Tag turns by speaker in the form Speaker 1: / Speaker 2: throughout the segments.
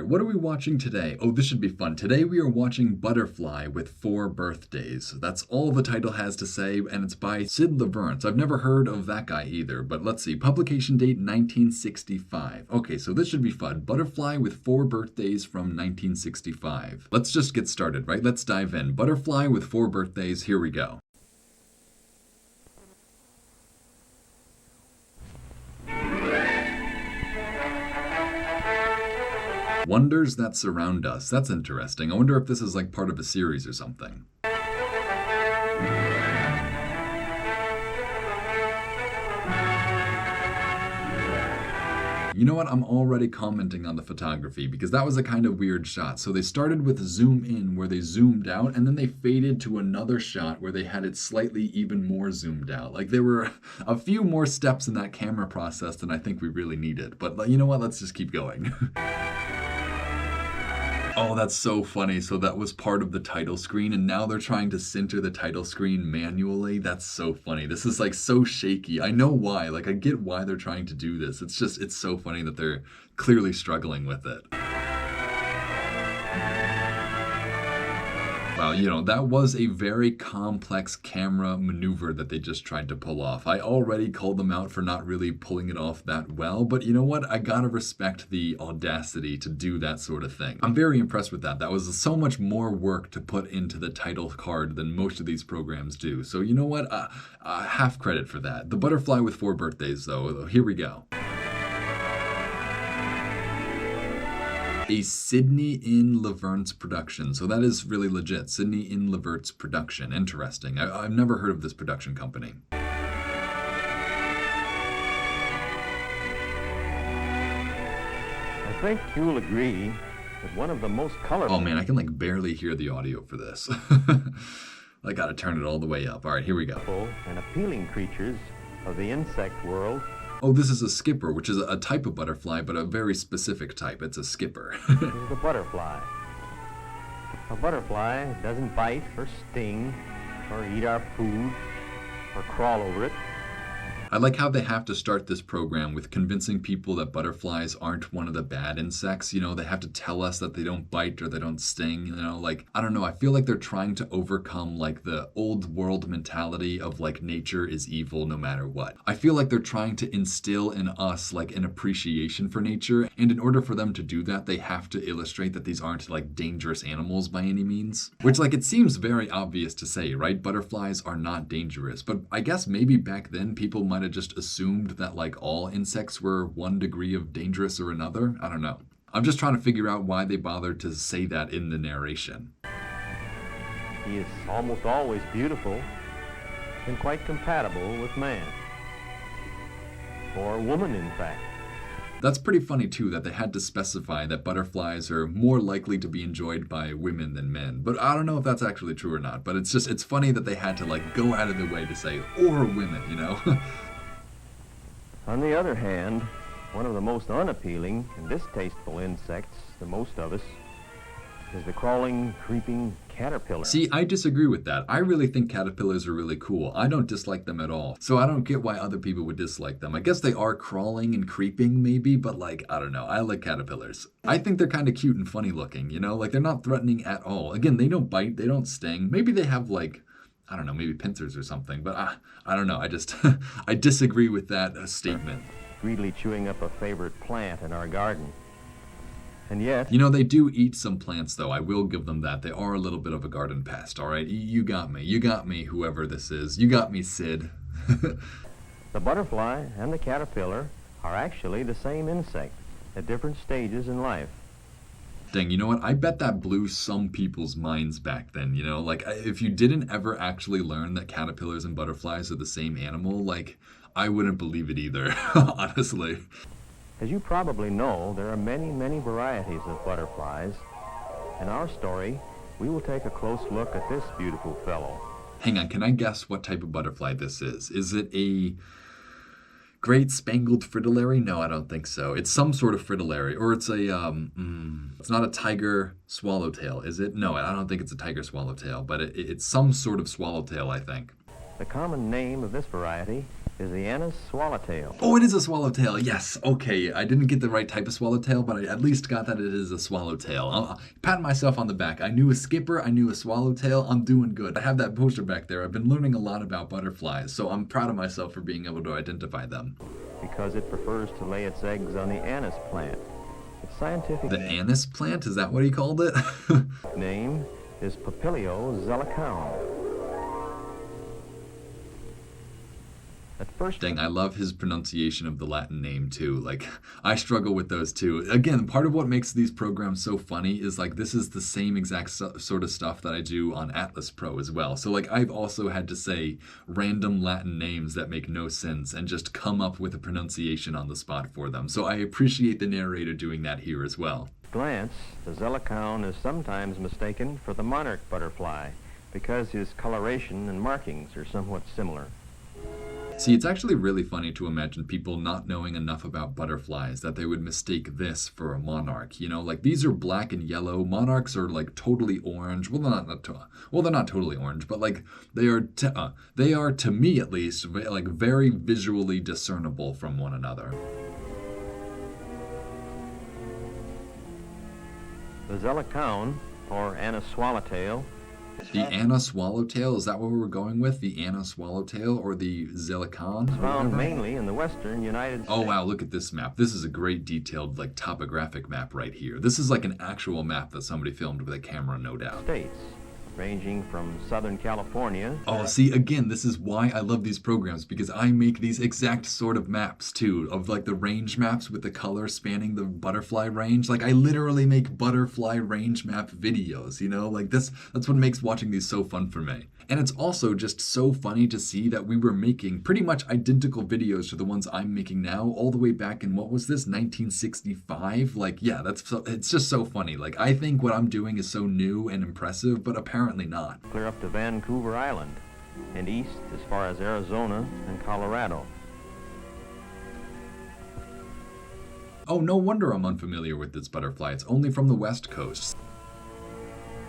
Speaker 1: what are we watching today? Oh, this should be fun. Today we are watching Butterfly with 4 Birthdays. That's all the title has to say, and it's by Sid Laverents. I've never heard of that guy either, but let's see. Publication date 1965. Okay, so this should be fun. Butterfly with 4 Birthdays from 1965. Let's just get started, right? Let's dive in. Butterfly with 4 Birthdays. Here we go. Wonders that surround us. That's interesting. I wonder if this is like part of a series or something. You know what? I'm already commenting on the photography because that was a kind of weird shot. So they started with zoom in where they zoomed out, and then they faded to another shot where they had it slightly even more zoomed out. Like there were a few more steps in that camera process than I think we really needed. But you know what? Let's just keep going. Oh, that's so funny. So that was part of the title screen, and now they're trying to center the title screen manually. That's so funny. This is like so shaky. I know why. Like I get why they're trying to do this. It's so funny that they're clearly struggling with it. Wow, you know, that was a very complex camera maneuver that they just tried to pull off. I already called them out for not really pulling it off that well, but you know what? I gotta respect the audacity to do that sort of thing. I'm very impressed with that. That was so much more work to put into the title card than most of these programs do. So you know what? Half credit for that. The Butterfly with 4 Birthdays, though. Here we go. A Sidney in Laverents production. So that is really legit. Sidney in Laverents production. Interesting. I've never heard of this production company.
Speaker 2: I think you'll agree that one of the most colorful...
Speaker 1: Oh man, I can like barely hear the audio for this. I gotta turn it all the way up. All right, here we go.
Speaker 2: ...and appealing creatures of the insect world.
Speaker 1: Oh, this is a skipper, which is a type of butterfly, but a very specific type. It's a skipper.
Speaker 2: This is the butterfly. A butterfly doesn't bite or sting or eat our food or crawl over it.
Speaker 1: I like how they have to start this program with convincing people that butterflies aren't one of the bad insects. You know, they have to tell us that they don't bite or they don't sting. You know, like, I don't know. I feel like they're trying to overcome like the old world mentality of like nature is evil no matter what. I feel like they're trying to instill in us like an appreciation for nature. And in order for them to do that, they have to illustrate that these aren't like dangerous animals by any means. Which like it seems very obvious to say, right? Butterflies are not dangerous. But I guess maybe back then people might have just assumed that like all insects were one degree of dangerous or another. I don't know. I'm just trying to figure out why they bothered to say that in the narration.
Speaker 2: He is almost always beautiful and quite compatible with man. Or woman, in fact.
Speaker 1: That's pretty funny too that they had to specify that butterflies are more likely to be enjoyed by women than men. But I don't know if that's actually true or not. But it's funny that they had to like go out of their way to say, or women, you know?
Speaker 2: On the other hand, one of the most unappealing and distasteful insects to most of us is the crawling, creeping caterpillar.
Speaker 1: See, I disagree with that. I really think caterpillars are really cool. I don't dislike them at all. So I don't get why other people would dislike them. I guess they are crawling and creeping maybe, but like, I don't know. I like caterpillars. I think they're kind of cute and funny looking, you know? Like they're not threatening at all. Again, they don't bite, they don't sting. Maybe they have like, I don't know, maybe pincers or something, but I don't know. I just, I disagree with that statement.
Speaker 2: Greedily chewing up a favorite plant in our garden. And yet...
Speaker 1: You know, they do eat some plants, though. I will give them that. They are a little bit of a garden pest, all right? You got me. You got me, whoever this is. You got me, Sid.
Speaker 2: The butterfly and the caterpillar are actually the same insect at different stages in life.
Speaker 1: Dang, you know what? I bet that blew some people's minds back then, you know? Like, if you didn't ever actually learn that caterpillars and butterflies are the same animal, like, I wouldn't believe it either, honestly.
Speaker 2: As you probably know, there are many, many varieties of butterflies. In our story, we will take a close look at this beautiful fellow.
Speaker 1: Hang on, can I guess what type of butterfly this is? Is it a great spangled fritillary? No, I don't think so. It's some sort of fritillary, or it's a, it's not a tiger swallowtail, is it? No, I don't think it's a tiger swallowtail, but it's some sort of swallowtail, I think.
Speaker 2: The common name of this variety is the Anis swallowtail.
Speaker 1: Oh, it is a swallowtail. Yes. Okay. I didn't get the right type of swallowtail, but I at least got that it is a swallowtail. I'll pat myself on the back. I knew a skipper. I knew a swallowtail. I'm doing good. I have that poster back there. I've been learning a lot about butterflies, so I'm proud of myself for being able to identify them.
Speaker 2: Because it prefers to lay its eggs on the anise plant. Its scientific
Speaker 1: The anise plant? Is that what he called it?
Speaker 2: name is Papilio zellicum. At first,
Speaker 1: Dang, I love his pronunciation of the Latin name too. Like, I struggle with those too. Again, part of what makes these programs so funny is like this is the same exact sort of stuff that I do on Atlas Pro as well. So like I've also had to say random Latin names that make no sense and just come up with a pronunciation on the spot for them. So I appreciate the narrator doing that here as well.
Speaker 2: glance, the zellicum is sometimes mistaken for the monarch butterfly because his coloration and markings are somewhat similar.
Speaker 1: See, it's actually really funny to imagine people not knowing enough about butterflies that they would mistake this for a monarch. You know, like these are black and yellow. Monarchs are like totally orange. Well, they're not totally orange, but like they are to me at least like very visually discernible from one another.
Speaker 2: The zellicum, or Anis swallowtail,
Speaker 1: The Anna Swallowtail, is that what we're going with? The Anna Swallowtail or the Zellicon?
Speaker 2: found mainly in the western United States.
Speaker 1: Oh wow, look at this map. This is a great detailed like topographic map right here. This is like an actual map that somebody filmed with a camera, no doubt.
Speaker 2: States, ranging from Southern California.
Speaker 1: Oh, see, again, this is why I love these programs, because I make these exact sort of maps too, of like the range maps with the color spanning the butterfly range. Like I literally make butterfly range map videos, you know, like that's what makes watching these so fun for me. And it's also just so funny to see that we were making pretty much identical videos to the ones I'm making now, all the way back in, what was this, 1965? Like, yeah, it's just so funny. Like, I think what I'm doing is so new and impressive, but apparently not.
Speaker 2: Clear up to Vancouver Island, and east as far as Arizona and Colorado.
Speaker 1: Oh, no wonder I'm unfamiliar with this butterfly. It's only from the West Coast.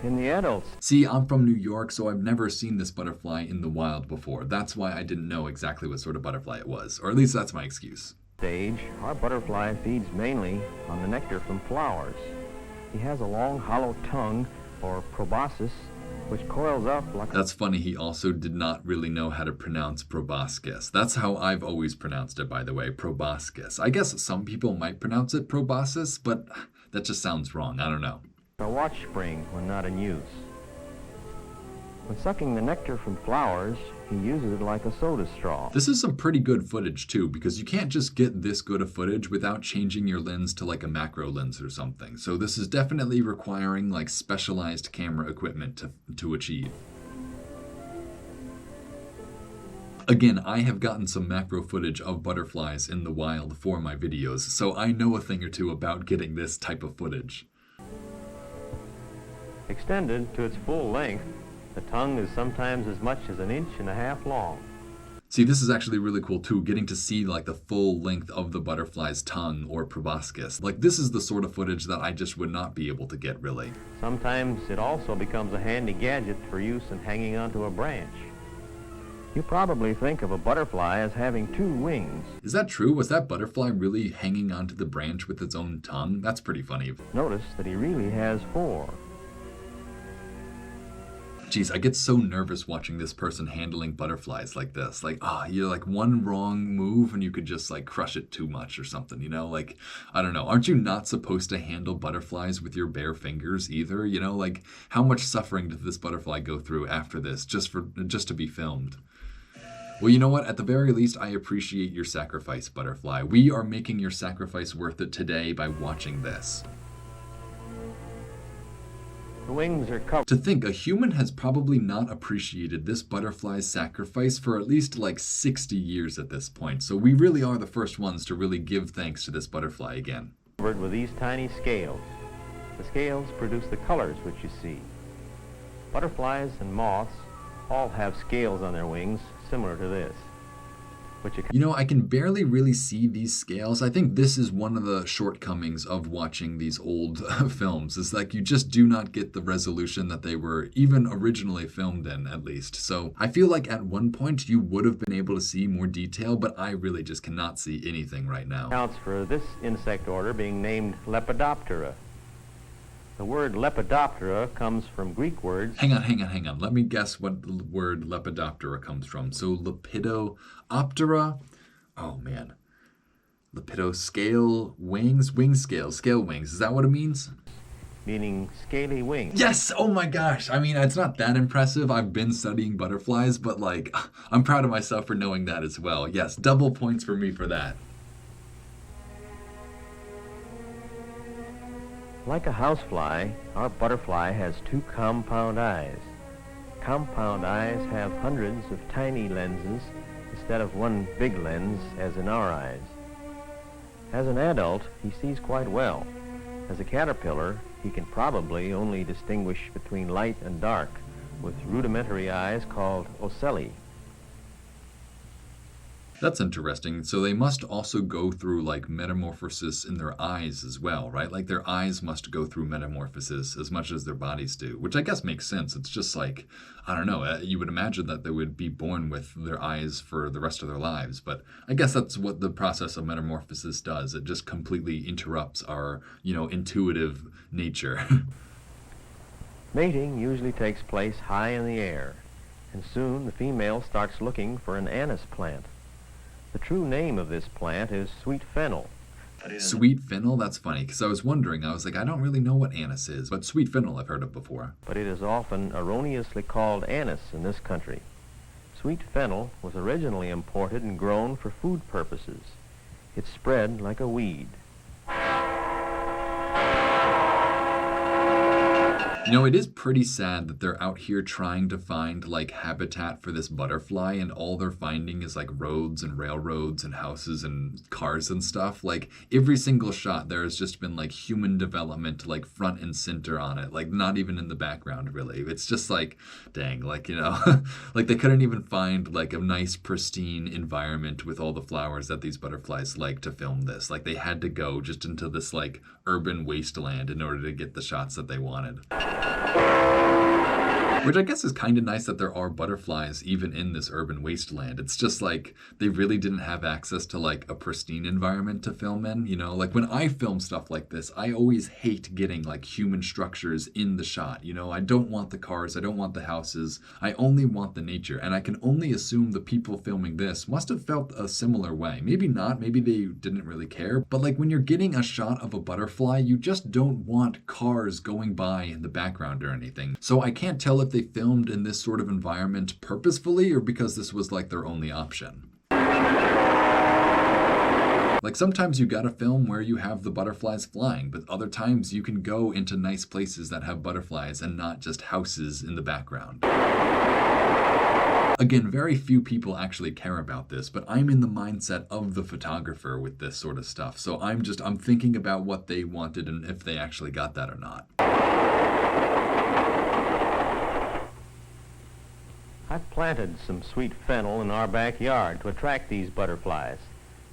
Speaker 2: In the adults
Speaker 1: See, I'm from New York, so I've never seen this butterfly in the wild before. That's why I didn't know exactly what sort of butterfly it was, or at least that's my excuse.
Speaker 2: stage, our butterfly feeds mainly on the nectar from flowers. He has a long hollow tongue, or proboscis, which coils up like
Speaker 1: That's funny, he also did not really know how to pronounce proboscis. That's how I've always pronounced it, by the way, proboscis. I guess some people might pronounce it proboscis, but that just sounds wrong, I don't know.
Speaker 2: a watch spring when not in use. When sucking the nectar from flowers, he uses it like a soda straw.
Speaker 1: This is some pretty good footage too, because you can't just get this good of footage without changing your lens to like a macro lens or something. So this is definitely requiring like specialized camera equipment to achieve. Again, I have gotten some macro footage of butterflies in the wild for my videos, so I know a thing or two about getting this type of footage.
Speaker 2: Extended to its full length, the tongue is sometimes as much as 1.5 inches long.
Speaker 1: See, this is actually really cool too, getting to see like the full length of the butterfly's tongue or proboscis. Like this is the sort of footage that I just would not be able to get really.
Speaker 2: Sometimes it also becomes a handy gadget for use in hanging onto a branch. You probably think of a butterfly as having 2 wings.
Speaker 1: Is that true? Was that butterfly really hanging onto the branch with its own tongue? That's pretty funny.
Speaker 2: Notice that he really has 4.
Speaker 1: Jeez, I get so nervous watching this person handling butterflies like this. Like, you're like one wrong move and you could just like crush it too much or something, you know? Like, I don't know. Aren't you not supposed to handle butterflies with your bare fingers either? You know, like how much suffering did this butterfly go through after this just to be filmed? Well, you know what? At the very least, I appreciate your sacrifice, butterfly. We are making your sacrifice worth it today by watching this.
Speaker 2: The wings are covered.
Speaker 1: To think, a human has probably not appreciated this butterfly's sacrifice for at least like 60 years at this point. So we really are the first ones to really give thanks to this butterfly again.
Speaker 2: Covered with these tiny scales. The scales produce the colors which you see. Butterflies and moths all have scales on their wings similar to this. which
Speaker 1: You know, I can barely really see these scales. I think this is one of the shortcomings of watching these old films. Is like you just do not get the resolution that they were even originally filmed in, at least. So I feel like at one point you would have been able to see more detail, but I really just cannot see anything right now.
Speaker 2: accounts for this insect order being named Lepidoptera. The word Lepidoptera comes from Greek words.
Speaker 1: Hang on. Let me guess what the word Lepidoptera comes from. So Lepidoptera. Oh man. Lepidoscale wings, wing scale, scale wings. Is that what it means?
Speaker 2: Meaning scaly wings.
Speaker 1: Yes! Oh my gosh. I mean, it's not that impressive. I've been studying butterflies, but like, I'm proud of myself for knowing that as well. Yes, double points for me for that.
Speaker 2: Like a housefly, our butterfly has two compound eyes. Compound eyes have hundreds of tiny lenses instead of one big lens as in our eyes. As an adult, he sees quite well. As a caterpillar, he can probably only distinguish between light and dark with rudimentary eyes called ocelli.
Speaker 1: That's interesting. So they must also go through like metamorphosis in their eyes as well, right? Like their eyes must go through metamorphosis as much as their bodies do, which I guess makes sense. It's just like, I don't know, you would imagine that they would be born with their eyes for the rest of their lives, but I guess that's what the process of metamorphosis does. It just completely interrupts our, intuitive nature.
Speaker 2: Mating usually takes place high in the air, and soon the female starts looking for an anise plant. The true name of this plant is sweet fennel.
Speaker 1: Sweet fennel? That's funny, because I was wondering, I was like, I don't really know what anise is, but sweet fennel I've heard of before.
Speaker 2: But it is often erroneously called anise in this country. Sweet fennel was originally imported and grown for food purposes. It spread like a weed.
Speaker 1: It is pretty sad that they're out here trying to find like habitat for this butterfly and all they're finding is like roads and railroads and houses and cars and stuff. Like every single shot there has just been like human development like front and center on it, like not even in the background really. It's just like, dang, like, like they couldn't even find like a nice pristine environment with all the flowers that these butterflies like to film this. Like they had to go just into this like urban wasteland in order to get the shots that they wanted. Which I guess is kind of nice that there are butterflies even in this urban wasteland. It's just like they really didn't have access to like a pristine environment to film in, Like when I film stuff like this, I always hate getting like human structures in the shot, I don't want the cars, I don't want the houses, I only want the nature. And I can only assume the people filming this must have felt a similar way. Maybe not, maybe they didn't really care. But like when you're getting a shot of a butterfly, you just don't want cars going by in the background or anything. So I can't tell if they filmed in this sort of environment purposefully or because this was like their only option. Like sometimes you gotta film where you have the butterflies flying, but other times you can go into nice places that have butterflies and not just houses in the background. Again, very few people actually care about this, but I'm in the mindset of the photographer with this sort of stuff. So I'm thinking about what they wanted and if they actually got that or not.
Speaker 2: I've planted some sweet fennel in our backyard to attract these butterflies.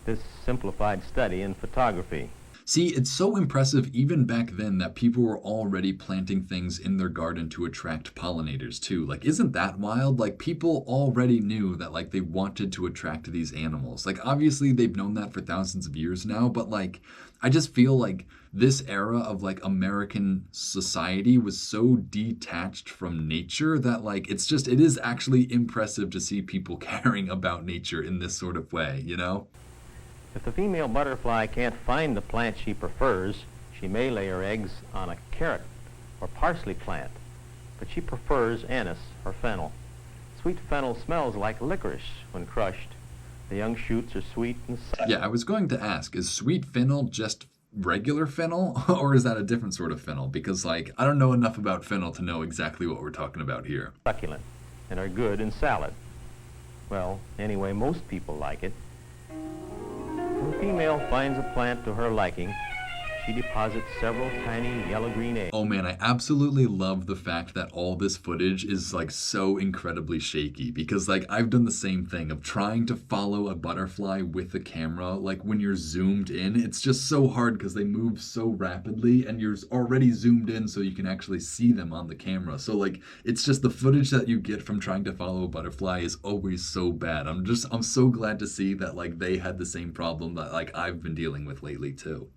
Speaker 2: This simplified study in photography.
Speaker 1: See, it's so impressive even back then that people were already planting things in their garden to attract pollinators too. Like, isn't that wild? Like, people already knew that, like, they wanted to attract these animals. Like, obviously they've known that for thousands of years now, but like, I just feel like this era of like American society was so detached from nature that like, it is actually impressive to see people caring about nature in this sort of way,
Speaker 2: If the female butterfly can't find the plant she prefers, she may lay her eggs on a carrot or parsley plant, but she prefers anise or fennel. Sweet fennel smells like licorice when crushed. The young shoots are sweet and sour.
Speaker 1: Yeah, I was going to ask, is sweet fennel just regular fennel or is that a different sort of fennel? Because like, I don't know enough about fennel to know exactly what we're talking about here.
Speaker 2: Succulent and are good in salad. Well, anyway, most people like it. When a female finds a plant to her liking, she deposits several tiny yellow-green eggs.
Speaker 1: Oh man, I absolutely love the fact that all this footage is like so incredibly shaky because like I've done the same thing of trying to follow a butterfly with the camera. Like when you're zoomed in, it's just so hard because they move so rapidly and you're already zoomed in so you can actually see them on the camera. So like it's just the footage that you get from trying to follow a butterfly is always so bad. I'm so glad to see that like they had the same problem that like I've been dealing with lately too.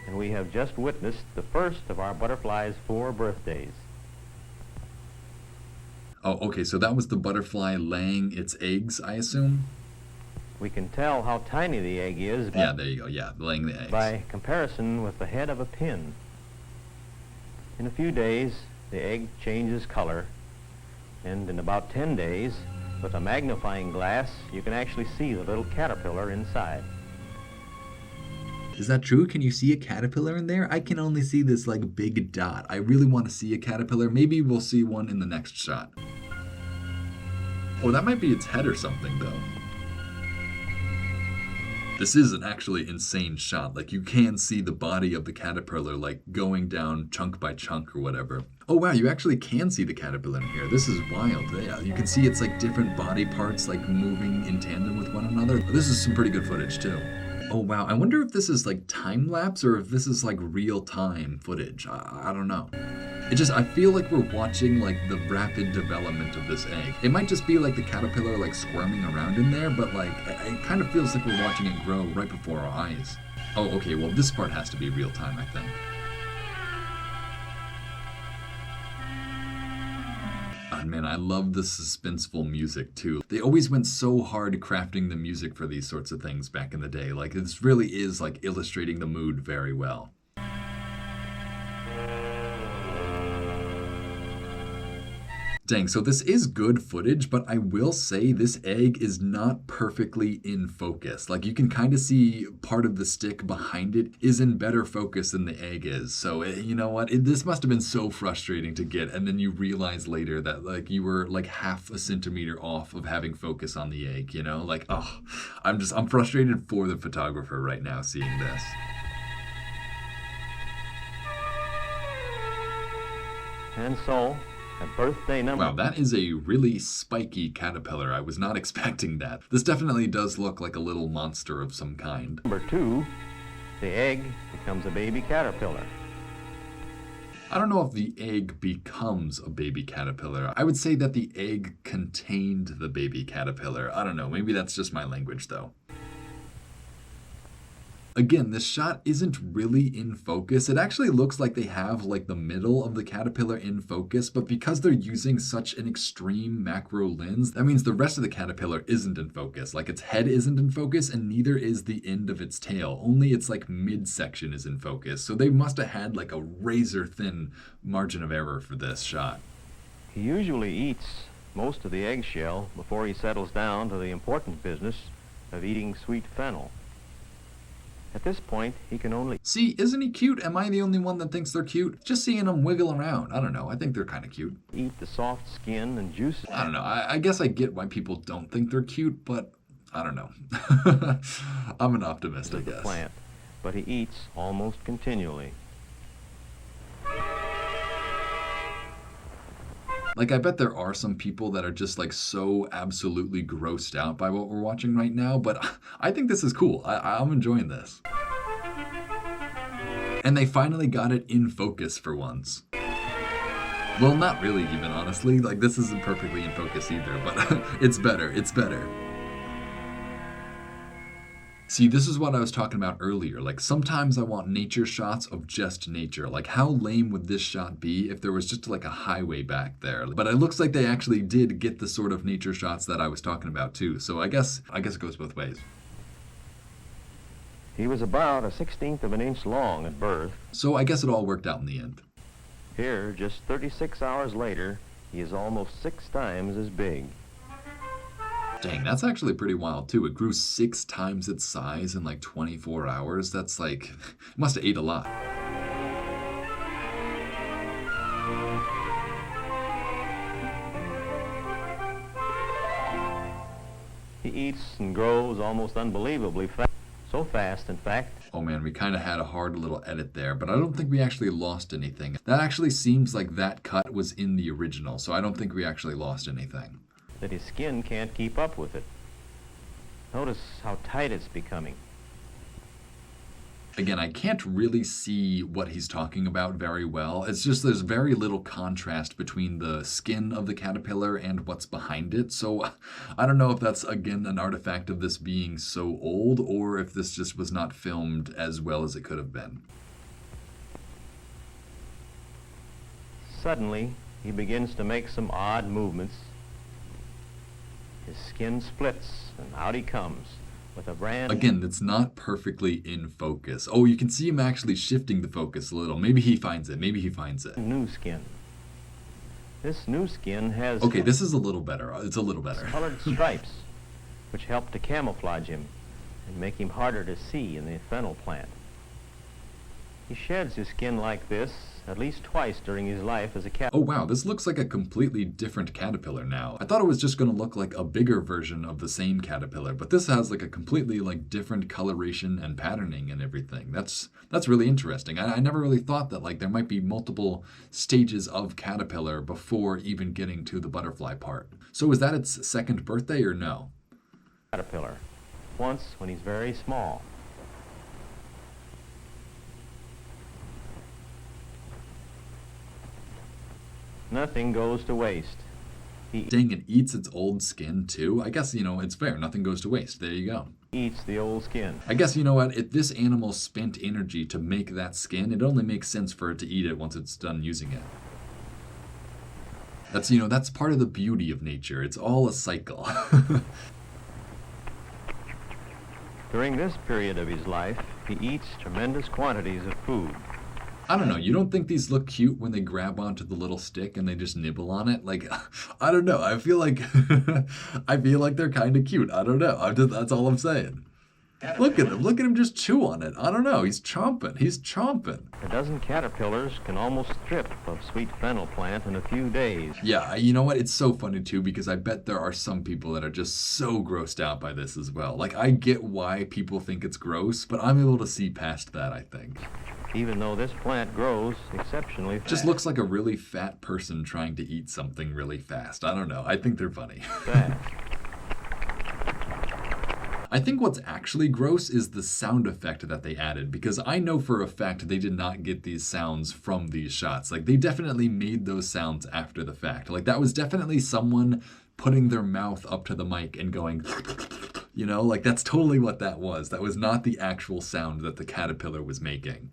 Speaker 2: And we have just witnessed the first of our butterfly's 4 birthdays.
Speaker 1: Oh, okay, so that was the butterfly laying its eggs, I assume?
Speaker 2: We can tell how tiny the egg is
Speaker 1: Yeah, there you go, yeah, laying the eggs.
Speaker 2: by comparison with the head of a pin. In a few days, the egg changes color, and in about 10 days, with a magnifying glass, you can actually see the little caterpillar inside.
Speaker 1: Is that true? Can you see a caterpillar in there? I can only see this like big dot. I really want to see a caterpillar. Maybe we'll see one in the next shot. Oh, that might be its head or something though. This is an actually insane shot. Like you can see the body of the caterpillar like going down chunk by chunk or whatever. Oh wow, you actually can see the caterpillar in here. This is wild. Yeah, you can see it's like different body parts like moving in tandem with one another. This is some pretty good footage too. Oh wow, I wonder if this is like time lapse or if this is like real time footage. I don't know. I feel like we're watching like the rapid development of this egg. It might just be like the caterpillar like squirming around in there, but like it kind of feels like we're watching it grow right before our eyes. Oh, okay, well this part has to be real time, I think. Oh, man, I love the suspenseful music too. They always went so hard crafting the music for these sorts of things back in the day. Like this really is like illustrating the mood very well. Dang, so this is good footage, but I will say this egg is not perfectly in focus. Like you can kind of see part of the stick behind it is in better focus than the egg is. So you know what? This must have been so frustrating to get. And then you realize later that like you were like half a centimeter off of having focus on the egg, you know? Like, oh, I'm frustrated for the photographer right now seeing this.
Speaker 2: And so, at birthday number...
Speaker 1: Wow, that is a really spiky caterpillar. I was not expecting that. This definitely does look like a little monster of some kind.
Speaker 2: Number 2, the egg becomes a baby caterpillar.
Speaker 1: I don't know if the egg becomes a baby caterpillar. I would say that the egg contained the baby caterpillar. I don't know, maybe that's just my language though. Again, this shot isn't really in focus. It actually looks like they have like the middle of the caterpillar in focus, but because they're using such an extreme macro lens, that means the rest of the caterpillar isn't in focus. Like its head isn't in focus and neither is the end of its tail. Only its like midsection is in focus. So they must have had like a razor thin margin of error for this shot.
Speaker 2: He usually eats most of the eggshell before he settles down to the important business of eating sweet fennel. At this point, he can only...
Speaker 1: See, isn't he cute? Am I the only one that thinks they're cute? Just seeing them wiggle around. I don't know. I think they're kind of cute.
Speaker 2: eat the soft skin and juices.
Speaker 1: I don't know. I guess I get why people don't think they're cute, but I don't know. I'm an optimist, I
Speaker 2: of the
Speaker 1: guess.
Speaker 2: plant, but he eats almost continually.
Speaker 1: Like, I bet there are some people that are just, like, so absolutely grossed out by what we're watching right now, but I think this is cool. I'm enjoying this. And they finally got it in focus for once. Well, not really even, honestly. Like, this isn't perfectly in focus either, but it's better. It's better. See, this is what I was talking about earlier. Like, sometimes I want nature shots of just nature. Like, how lame would this shot be if there was just like a highway back there? But it looks like they actually did get the sort of nature shots that I was talking about too. So I guess it goes both ways.
Speaker 2: He was about 1/16 of an inch long at birth.
Speaker 1: So I guess it all worked out in the end.
Speaker 2: Here, just 36 hours later, he is almost 6 times as big.
Speaker 1: Dang, that's actually pretty wild too. It grew 6 times its size in like 24 hours. That's like, it must have ate a lot.
Speaker 2: He eats and grows almost unbelievably fast. So fast, in fact.
Speaker 1: Oh man, we kind of had a hard little edit there, but I don't think we actually lost anything. That actually seems like that cut was in the original, so I don't think we actually lost anything.
Speaker 2: That his skin can't keep up with it. Notice how tight it's becoming.
Speaker 1: Again, I can't really see what he's talking about very well. It's just there's very little contrast between the skin of the caterpillar and what's behind it. So I don't know if that's, again, an artifact of this being so old or if this just was not filmed as well as it could have been.
Speaker 2: Suddenly, he begins to make some odd movements. His skin splits, and out he comes. With a brand
Speaker 1: Again, it's not perfectly in focus. Oh, you can see him actually shifting the focus a little. Maybe he finds it. Maybe he finds it.
Speaker 2: new skin. This new skin has
Speaker 1: Okay, this is a little better. It's a little better.
Speaker 2: colored stripes, which help to camouflage him and make him harder to see in the fennel plant. He sheds his skin like this at least twice during his life as a cat.
Speaker 1: Oh wow, this looks like a completely different caterpillar now. I thought it was just going to look like a bigger version of the same caterpillar, but this has like a completely like different coloration and patterning and everything. That's really interesting. I never really thought that like there might be multiple stages of caterpillar before even getting to the butterfly part. So is that its second birthday or no?
Speaker 2: Caterpillar, once when he's very small. Nothing goes to waste. He
Speaker 1: Dang, it eats its old skin too? I guess, it's fair. Nothing goes to waste. There you go.
Speaker 2: eats the old skin.
Speaker 1: I guess, you know what? If this animal spent energy to make that skin, it only makes sense for it to eat it once it's done using it. That's part of the beauty of nature. It's all a cycle.
Speaker 2: During this period of his life, he eats tremendous quantities of food.
Speaker 1: I don't know. You don't think these look cute when they grab onto the little stick and they just nibble on it? Like, I don't know. I feel like they're kind of cute. I don't know. That's all I'm saying. Look at him. Look at him just chew on it. I don't know. He's chomping. He's chomping.
Speaker 2: A dozen caterpillars can almost strip of sweet fennel plant in a few days.
Speaker 1: Yeah, you know what? It's so funny too because I bet there are some people that are just so grossed out by this as well. Like, I get why people think it's gross, but I'm able to see past that, I think.
Speaker 2: Even though this plant grows exceptionally fast.
Speaker 1: Just looks like a really fat person trying to eat something really fast. I don't know. I think they're funny.
Speaker 2: Fast.
Speaker 1: I think what's actually gross is the sound effect that they added, because I know for a fact they did not get these sounds from these shots. Like, they definitely made those sounds after the fact. Like, that was definitely someone putting their mouth up to the mic and going, like, that's totally what that was. That was not the actual sound that the caterpillar was making.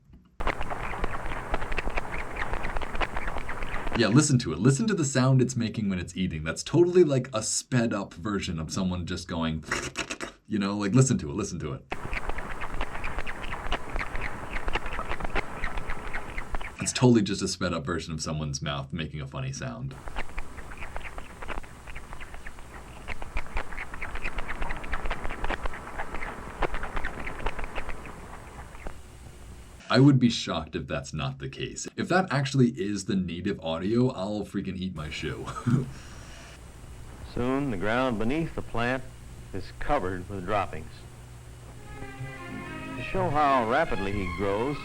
Speaker 1: Yeah, listen to it. Listen to the sound it's making when it's eating. That's totally like a sped up version of someone just going, like, listen to it, listen to it. It's totally just a sped up version of someone's mouth making a funny sound. I would be shocked if that's not the case. If that actually is the native audio, I'll freaking eat my shoe.
Speaker 2: Soon the ground beneath the plant is covered with droppings. To show how rapidly he grows,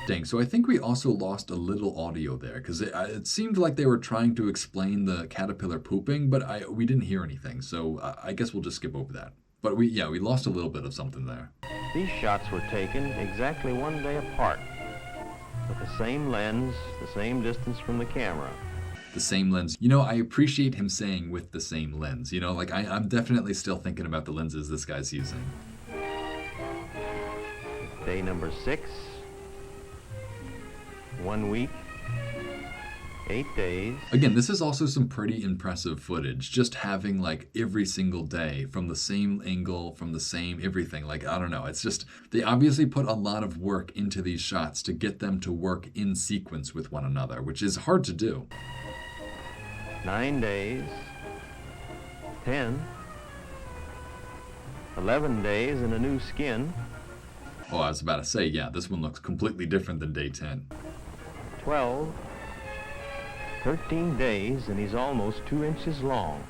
Speaker 1: Dang, so I think we also lost a little audio there, because it seemed like they were trying to explain the caterpillar pooping, but we didn't hear anything, so I guess we'll just skip over that. But we lost a little bit of something there.
Speaker 2: these shots were taken exactly 1 day apart, with the same lens, the same distance from the camera.
Speaker 1: The same lens. I appreciate him saying with the same lens. I'm definitely still thinking about the lenses this guy's using.
Speaker 2: Day number 6, 1 week, 8 days.
Speaker 1: Again, this is also some pretty impressive footage. Just having like every single day from the same angle, from the same everything. Like, I don't know. It's just, they obviously put a lot of work into these shots to get them to work in sequence with one another, which is hard to do.
Speaker 2: 9 days, 10, 11 days in a new skin,
Speaker 1: Oh, I was about to say, yeah, this one looks completely different than day 10.
Speaker 2: 12, 13 days, and he's almost 2 inches long.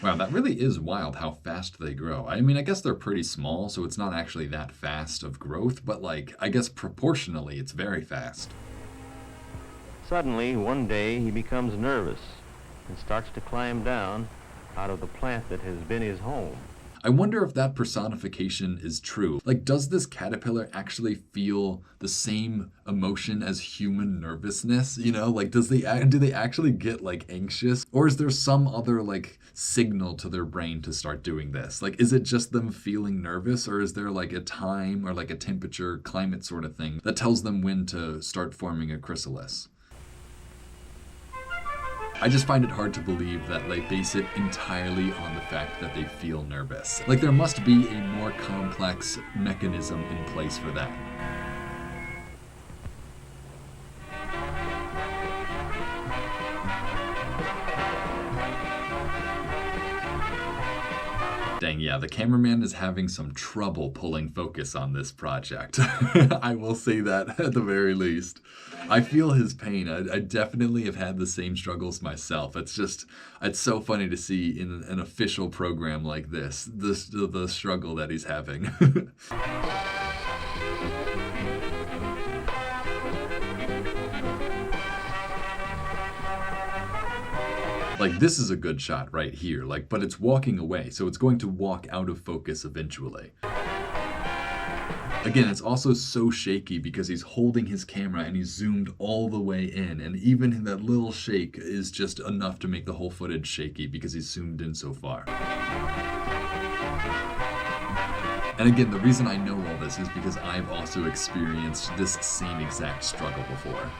Speaker 1: Wow, that really is wild how fast they grow. I mean, I guess they're pretty small, so it's not actually that fast of growth, but like, I guess proportionally, it's very fast.
Speaker 2: Suddenly, one day, he becomes nervous and starts to climb down out of the plant that has been his home.
Speaker 1: I wonder if that personification is true. Like, does this caterpillar actually feel the same emotion as human nervousness? You know, like, do they actually get like anxious, or is there some other like signal to their brain to start doing this? Like, is it just them feeling nervous, or is there like a time or like a temperature, climate sort of thing that tells them when to start forming a chrysalis? I just find it hard to believe that they base it entirely on the fact that they feel nervous. Like there must be a more complex mechanism in place for that. Dang, yeah, the cameraman is having some trouble pulling focus on this project. I will say that at the very least. I feel his pain. I definitely have had the same struggles myself. It's so funny to see in an official program like this, the struggle that he's having. Like this is a good shot right here, like, but it's walking away, so it's going to walk out of focus eventually. Again, it's also so shaky because he's holding his camera and he's zoomed all the way in, and even that little shake is just enough to make the whole footage shaky because he's zoomed in so far. And again, the reason I know all this is because I've also experienced this same exact struggle before.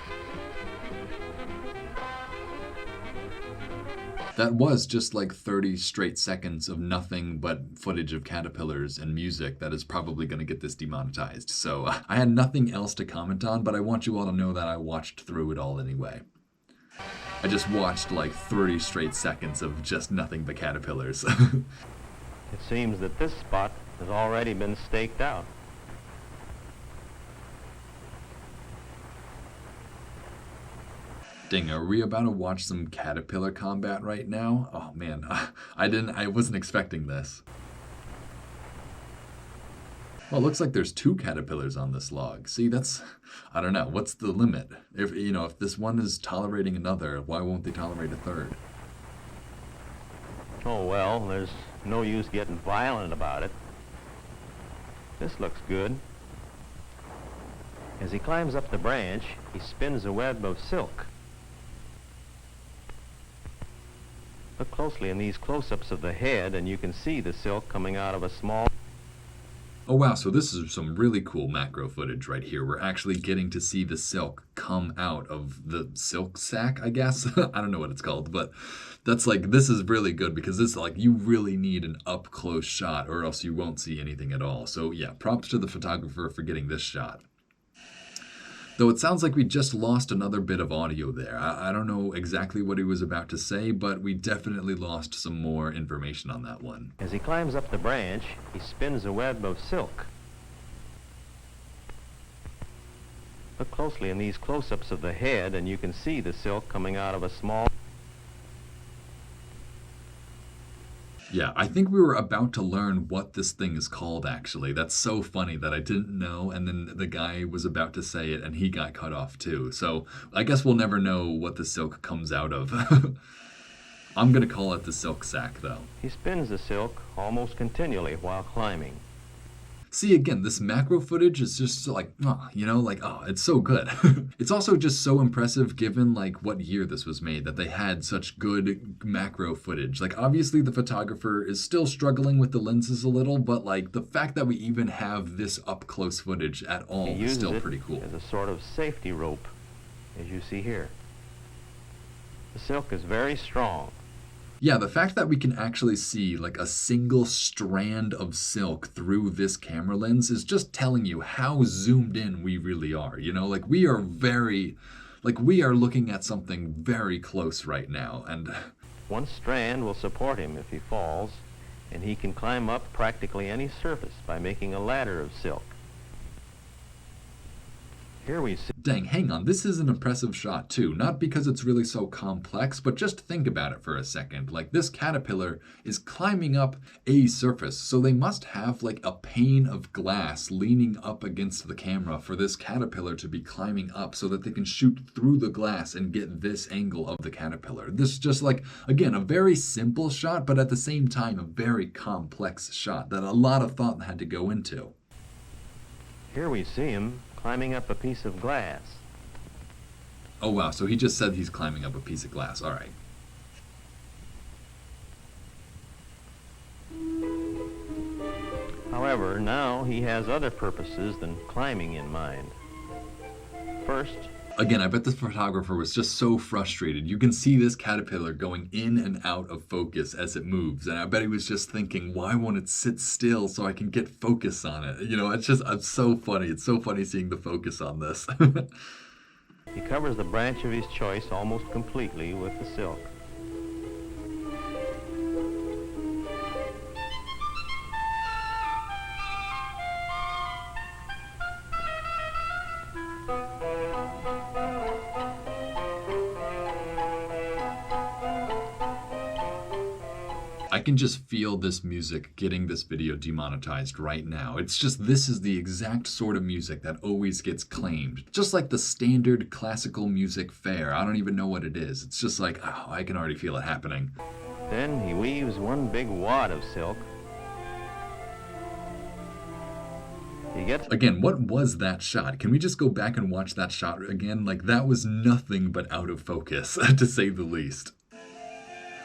Speaker 1: That was just like 30 straight seconds of nothing but footage of caterpillars and music that is probably going to get this demonetized. So I had nothing else to comment on, but I want you all to know that I watched through it all anyway. I just watched like 30 straight seconds of just nothing but caterpillars.
Speaker 2: It seems that this spot has already been staked out.
Speaker 1: Dang, are we about to watch some caterpillar combat right now? Oh man, I wasn't expecting this. Well, it looks like there's two caterpillars on this log. See, I don't know, what's the limit? If this one is tolerating another, why won't they tolerate a third?
Speaker 2: Oh well, there's no use getting violent about it. This looks good. As he climbs up the branch, he spins a web of silk. Look closely in these close-ups of the head and you can see the silk coming out of a small...
Speaker 1: Oh wow, so this is some really cool macro footage right here. We're actually getting to see the silk come out of the silk sack, I guess. I don't know what it's called, but this is really good because this you really need an up-close shot or else you won't see anything at all. So yeah, props to the photographer for getting this shot. Though it sounds like we just lost another bit of audio there. I don't know exactly what he was about to say, but we definitely lost some more information on that one.
Speaker 2: As he climbs up the branch, he spins a web of silk. Look closely in these close-ups of the head and you can see the silk coming out of a small...
Speaker 1: Yeah, I think we were about to learn what this thing is called, actually. That's so funny that I didn't know, and then the guy was about to say it, and he got cut off, too. So I guess we'll never know what the silk comes out of. I'm going to call it the silk sack, though.
Speaker 2: He spins the silk almost continually while climbing.
Speaker 1: See, again, this macro footage is just it's so good. It's also just so impressive given what year this was made that they had such good macro footage. Obviously the photographer is still struggling with the lenses a little, but the fact that we even have this up close footage at all is still pretty cool.
Speaker 2: As a sort of safety rope, as you see here. The silk is very strong.
Speaker 1: Yeah, the fact that we can actually see a single strand of silk through this camera lens is just telling you how zoomed in we really are. We are looking at something very close right now. And
Speaker 2: one strand will support him if he falls, and he can climb up practically any surface by making a ladder of silk. Here we see
Speaker 1: Dang, hang on, this is an impressive shot too. Not because it's really so complex, but just think about it for a second. Like, this caterpillar is climbing up a surface, so they must have like a pane of glass leaning up against the camera for this caterpillar to be climbing up so that they can shoot through the glass and get this angle of the caterpillar. This is just like, again, a very simple shot, but at the same time, a very complex shot that a lot of thought had to go into.
Speaker 2: Here we see him climbing up a piece of glass.
Speaker 1: Oh wow, so he just said he's climbing up a piece of glass. All right.
Speaker 2: However, now he has other purposes than climbing in mind. First,
Speaker 1: Again, I bet this photographer was just so frustrated. You can see this caterpillar going in and out of focus as it moves. And I bet he was just thinking, why won't it sit still so I can get focus on it? You know, it's so funny. It's so funny seeing the focus on this.
Speaker 2: he covers the branch of his choice almost completely with the silk.
Speaker 1: I can just feel this music getting this video demonetized right now. It's just, this is the exact sort of music that always gets claimed. Just like the standard classical music fare. I don't even know what it is. It's just like, oh, I can already feel it happening.
Speaker 2: Then he weaves one big wad of silk. He gets
Speaker 1: Again, what was that shot? Can we just go back and watch that shot again? Like, that was nothing but out of focus, to say the least.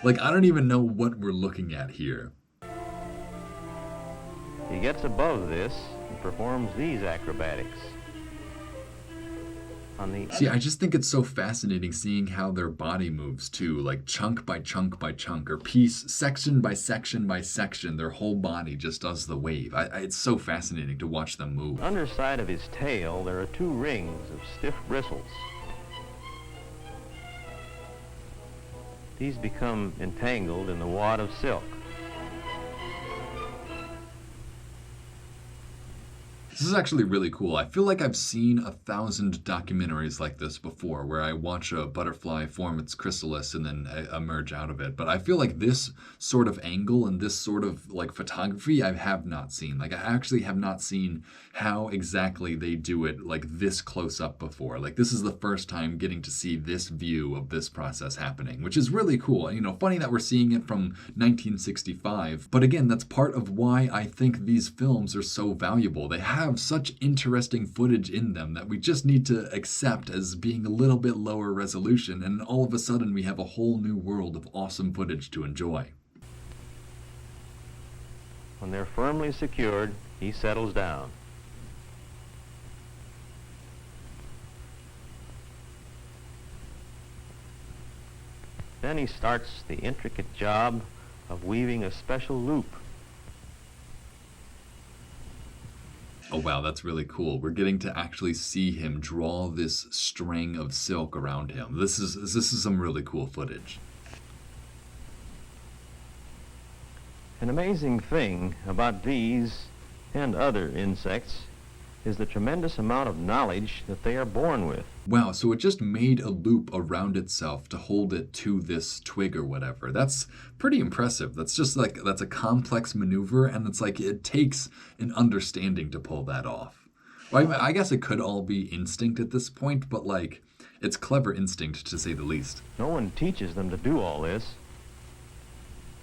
Speaker 1: Like, I don't even know what we're looking at here.
Speaker 2: He gets above this and performs these acrobatics. On the
Speaker 1: See, I just think it's so fascinating seeing how their body moves too, like chunk by chunk by chunk, or piece, section by section by section, their whole body just does the wave. It's so fascinating to watch them move.
Speaker 2: underside of his tail, there are two rings of stiff bristles. These become entangled in the wad of silk.
Speaker 1: This is actually really cool. I feel like I've seen 1,000 documentaries like this before, where I watch a butterfly form its chrysalis and then emerge out of it. But I feel like this sort of angle and this sort of like photography I have not seen. Like, I actually have not seen how exactly they do it like this close up before. Like, this is the first time getting to see this view of this process happening, which is really cool. And, you know, funny that we're seeing it from 1965. But again, that's part of why I think these films are so valuable. They have such interesting footage in them that we just need to accept as being a little bit lower resolution, and all of a sudden we have a whole new world of awesome footage to enjoy.
Speaker 2: When they're firmly secured, he settles down. Then he starts the intricate job of weaving a special loop.
Speaker 1: Oh wow, that's really cool. We're getting to actually see him draw this string of silk around him. This is some really cool footage.
Speaker 2: An amazing thing about these and other insects is the tremendous amount of knowledge that they are born with.
Speaker 1: Wow, so it just made a loop around itself to hold it to this twig or whatever. That's pretty impressive. That's just like, that's a complex maneuver, and it's like it takes an understanding to pull that off. Well, I guess it could all be instinct at this point, but like, it's clever instinct to say the least.
Speaker 2: No one teaches them to do all this.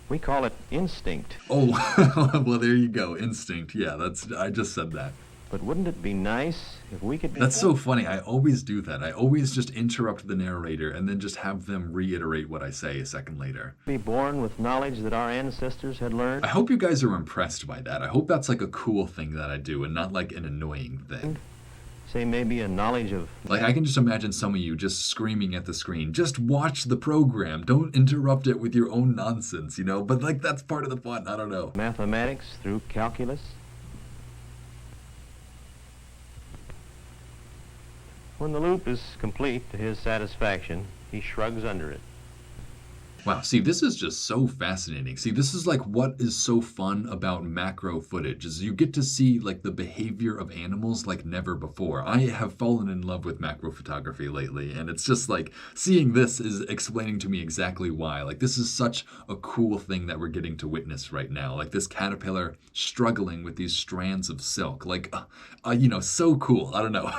Speaker 2: We call it instinct.
Speaker 1: Oh, well, there you go. Instinct. Yeah, I just said that.
Speaker 2: But wouldn't it be nice if we could be...
Speaker 1: That's so funny. I always do that. I always just interrupt the narrator and then just have them reiterate what I say a second later.
Speaker 2: be born with knowledge that our ancestors had learned?
Speaker 1: I hope you guys are impressed by that. I hope that's like a cool thing that I do and not like an annoying thing.
Speaker 2: Say maybe a knowledge of...
Speaker 1: Like, I can just imagine some of you just screaming at the screen, just watch the program, don't interrupt it with your own nonsense, you know? But like, that's part of the fun. I don't know.
Speaker 2: mathematics through calculus. When the loop is complete to his satisfaction, he shrugs under it.
Speaker 1: Wow, see, this is just so fascinating. See, this is like what is so fun about macro footage is you get to see like the behavior of animals like never before. I have fallen in love with macro photography lately, and it's just like seeing this is explaining to me exactly why. Like this is such a cool thing that we're getting to witness right now. Like this caterpillar struggling with these strands of silk. Like so cool. I don't know.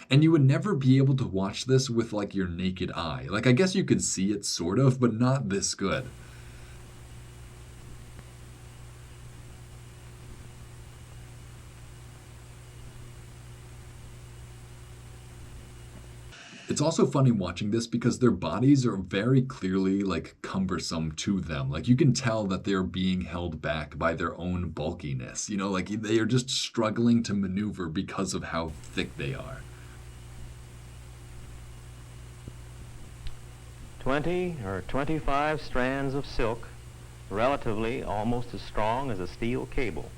Speaker 1: And you would never be able to watch this with like your naked eye. Like I guess you could see it sort of, but not this good. It's also funny watching this because their bodies are very clearly like cumbersome to them. Like you can tell that they're being held back by their own bulkiness. Like they are just struggling to maneuver because of how thick they are.
Speaker 2: 20 or 25 strands of silk, relatively almost as strong as a steel cable.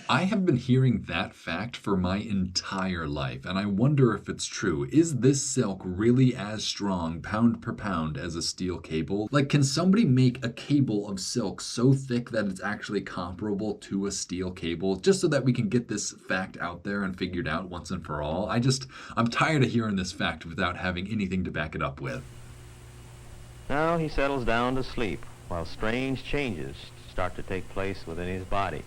Speaker 1: I have been hearing that fact for my entire life, and I wonder if it's true. Is this silk really as strong, pound per pound, as a steel cable? Like, can somebody make a cable of silk so thick that it's actually comparable to a steel cable? Just so that we can get this fact out there and figured out once and for all. I'm tired of hearing this fact without having anything to back it up with.
Speaker 2: Now he settles down to sleep, while strange changes start to take place within his body.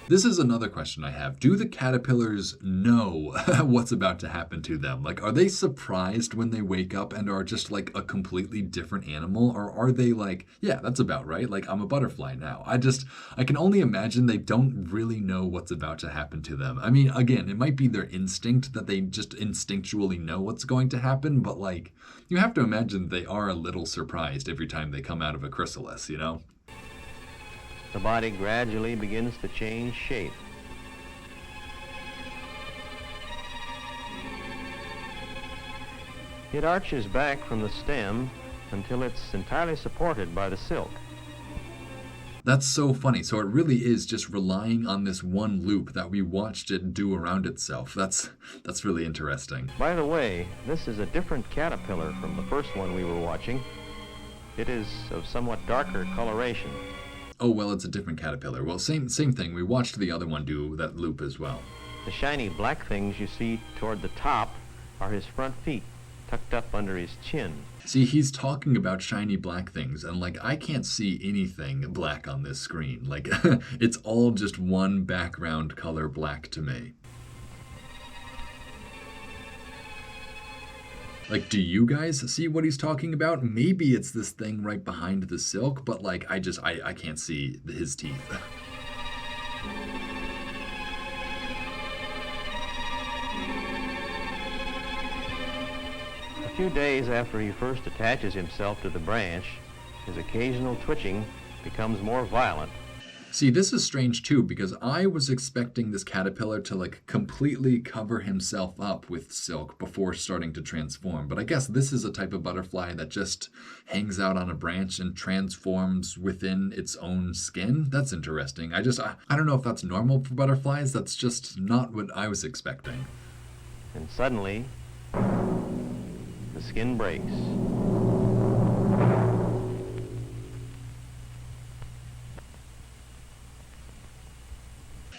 Speaker 1: This is another question I have. Do the caterpillars know what's about to happen to them? Like, are they surprised when they wake up and are just like a completely different animal? Or are they like, yeah, that's about right. Like, I'm a butterfly now. I can only imagine they don't really know what's about to happen to them. I mean, again, it might be their instinct that they just instinctually know what's going to happen, but like, you have to imagine they are a little surprised every time they come out of a chrysalis,
Speaker 2: The body gradually begins to change shape. It arches back from the stem until it's entirely supported by the silk.
Speaker 1: That's so funny. So it really is just relying on this one loop that we watched it do around itself. That's really interesting.
Speaker 2: By the way, this is a different caterpillar from the first one we were watching. It is of somewhat darker coloration.
Speaker 1: Oh, well, it's a different caterpillar. Well, same thing. We watched the other one do that loop as well.
Speaker 2: The shiny black things you see toward the top are his front feet, tucked up under his chin.
Speaker 1: See, he's talking about shiny black things, and like I can't see anything black on this screen. Like it's all just one background color black to me. Like, do you guys see what he's talking about? Maybe it's this thing right behind the silk, but like I can't see his teeth.
Speaker 2: A few days after he first attaches himself to the branch, his occasional twitching becomes more violent.
Speaker 1: See, this is strange too, because I was expecting this caterpillar to like completely cover himself up with silk before starting to transform. But I guess this is a type of butterfly that just hangs out on a branch and transforms within its own skin. That's interesting. I don't know if that's normal for butterflies. That's just not what I was expecting.
Speaker 2: And suddenly, the skin breaks.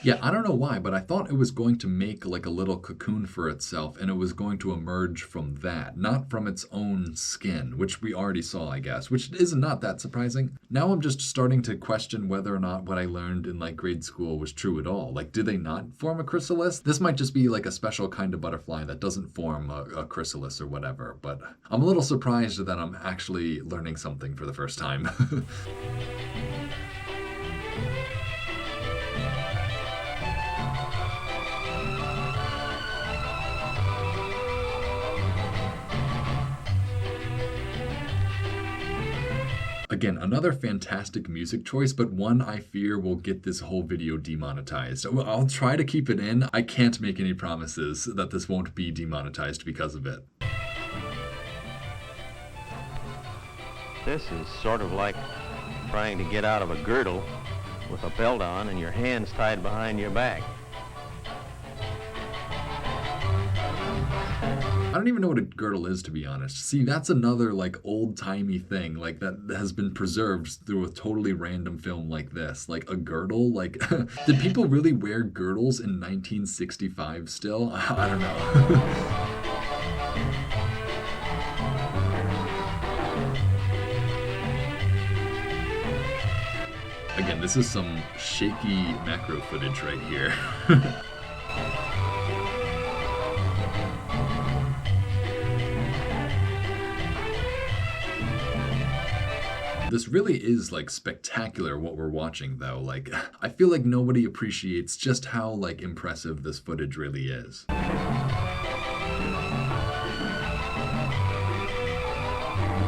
Speaker 1: Yeah, I don't know why, but I thought it was going to make like a little cocoon for itself and it was going to emerge from that, not from its own skin, which we already saw, I guess, which is not that surprising. Now I'm just starting to question whether or not what I learned in like grade school was true at all. Like, do they not form a chrysalis? This might just be like a special kind of butterfly that doesn't form a chrysalis or whatever, but I'm a little surprised that I'm actually learning something for the first time. Again, another fantastic music choice, but one I fear will get this whole video demonetized. I'll try to keep it in. I can't make any promises that this won't be demonetized because of it.
Speaker 2: This is sort of like trying to get out of a girdle with a belt on and your hands tied behind your back.
Speaker 1: I don't even know what a girdle is, to be honest. See, that's another like old-timey thing, like that has been preserved through a totally random film like this. Like a girdle, like did people really wear girdles in 1965 still? I don't know. Again, this is some shaky macro footage right here. This really is like spectacular what we're watching though. Like I feel like nobody appreciates just how like impressive this footage really is.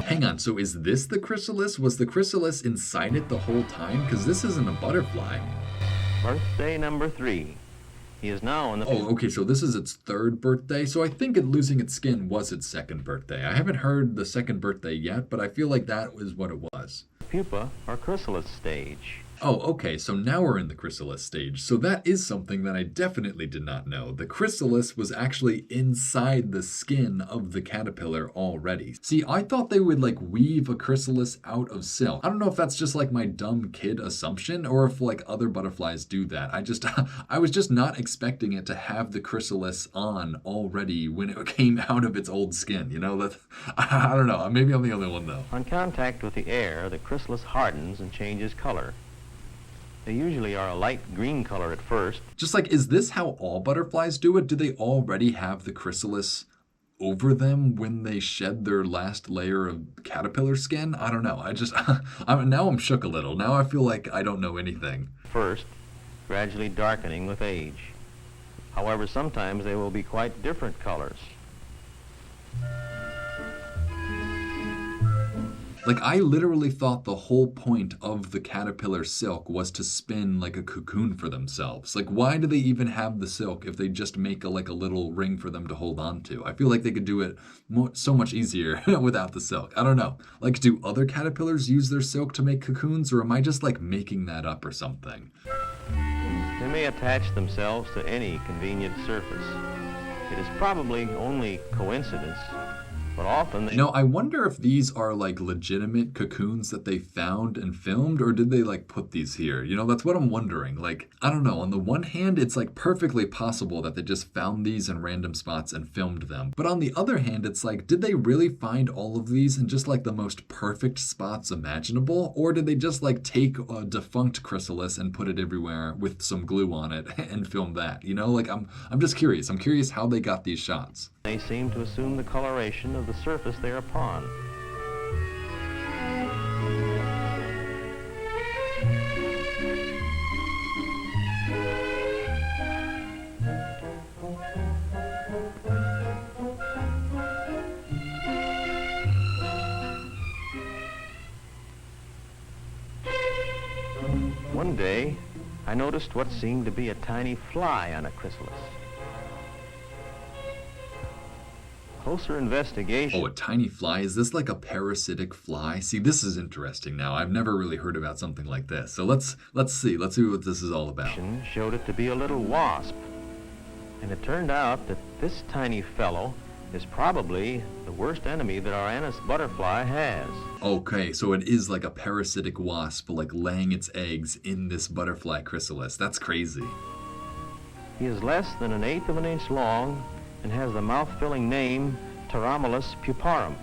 Speaker 1: Hang on, so is this the chrysalis? Was the chrysalis inside it the whole time? Because this isn't a butterfly.
Speaker 2: Birthday number 3. He is now on the...
Speaker 1: Oh, okay, so this is its 3rd birthday. So I think it losing its skin was its 2nd birthday. I haven't heard the 2nd birthday yet, but I feel like that was what it was.
Speaker 2: pupa or chrysalis stage.
Speaker 1: Oh, okay, so now we're in the chrysalis stage. So that is something that I definitely did not know. The chrysalis was actually inside the skin of the caterpillar already. See, I thought they would like weave a chrysalis out of silk. I don't know if that's just like my dumb kid assumption or if like other butterflies do that. I was just not expecting it to have the chrysalis on already when it came out of its old skin. You know, that I don't know. Maybe I'm the only one though.
Speaker 2: On contact with the air, the chrysalis hardens and changes color. They usually are a light green color at first.
Speaker 1: Just like, is this how all butterflies do it? Do they already have the chrysalis over them when they shed their last layer of caterpillar skin? I don't know. Now I'm shook a little. Now I feel like I don't know anything.
Speaker 2: First, gradually darkening with age. However, sometimes they will be quite different colors.
Speaker 1: Like, I literally thought the whole point of the caterpillar silk was to spin like a cocoon for themselves. Like, why do they even have the silk if they just make a little ring for them to hold on to? I feel like they could do it so much easier without the silk. I don't know. Like, do other caterpillars use their silk to make cocoons, or am I just like making that up or something?
Speaker 2: They may attach themselves to any convenient surface. It is probably only coincidence, but often they...
Speaker 1: No, I wonder if these are like legitimate cocoons that they found and filmed, or did they like put these here? You know, that's what I'm wondering. Like, I don't know. On the one hand, it's like perfectly possible that they just found these in random spots and filmed them. But on the other hand, it's like, did they really find all of these in just like the most perfect spots imaginable? Or did they just like take a defunct chrysalis and put it everywhere with some glue on it and film that? You know, like I'm just curious. I'm curious how they got these shots.
Speaker 2: They seem to assume the coloration of the surface they're upon. One day, I noticed what seemed to be a tiny fly on a chrysalis. Closer investigation...
Speaker 1: Oh, a tiny fly? Is this like a parasitic fly? See, this is interesting now. I've never really heard about something like this. So let's see what this is all about.
Speaker 2: Showed it to be a little wasp. And it turned out that this tiny fellow is probably the worst enemy that our Anise butterfly has.
Speaker 1: Okay, so it is like a parasitic wasp, like laying its eggs in this butterfly chrysalis. That's crazy.
Speaker 2: He is less than 1/8 of an inch long and has the mouth-filling name Pteromelus puparum.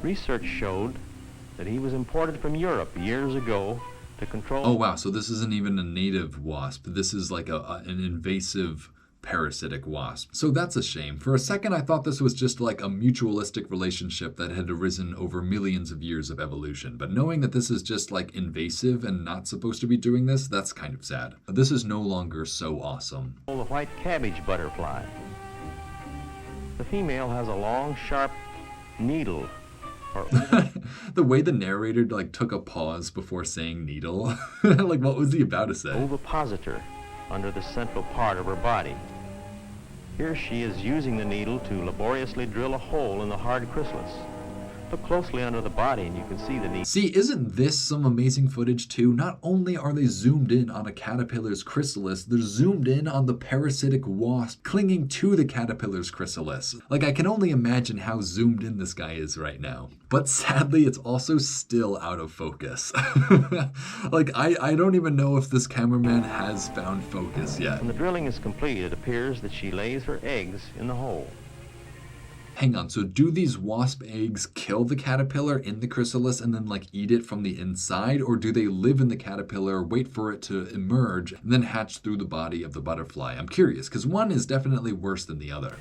Speaker 2: Research showed that he was imported from Europe years ago to control...
Speaker 1: Oh wow, so this isn't even a native wasp. This is like an invasive parasitic wasp. So that's a shame. For a second I thought this was just like a mutualistic relationship that had arisen over millions of years of evolution. But knowing that this is just like invasive and not supposed to be doing this, that's kind of sad. This is no longer so awesome.
Speaker 2: The white cabbage butterfly. The female has a long, sharp needle.
Speaker 1: The way the narrator like took a pause before saying needle. Like what was he about to say?
Speaker 2: Ovipositor under the central part of her body. Here she is using the needle to laboriously drill a hole in the hard chrysalis. Look closely under the body and you can see the neat...
Speaker 1: See, isn't this some amazing footage too? Not only are they zoomed in on a caterpillar's chrysalis, they're zoomed in on the parasitic wasp clinging to the caterpillar's chrysalis. Like, I can only imagine how zoomed in this guy is right now. But sadly, it's also still out of focus. Like, I don't even know if this cameraman has found focus yet.
Speaker 2: When the drilling is complete, it appears that she lays her eggs in the hole.
Speaker 1: Hang on, so do these wasp eggs kill the caterpillar in the chrysalis and then like eat it from the inside? Or do they live in the caterpillar, wait for it to emerge, and then hatch through the body of the butterfly? I'm curious, because one is definitely worse than the other.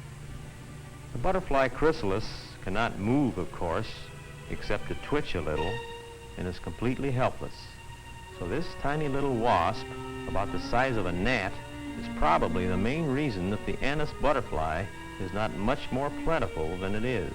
Speaker 2: The butterfly chrysalis cannot move, of course, except to twitch a little, and is completely helpless. So this tiny little wasp, about the size of a gnat, is probably the main reason that the anise butterfly is not much more plentiful than it is.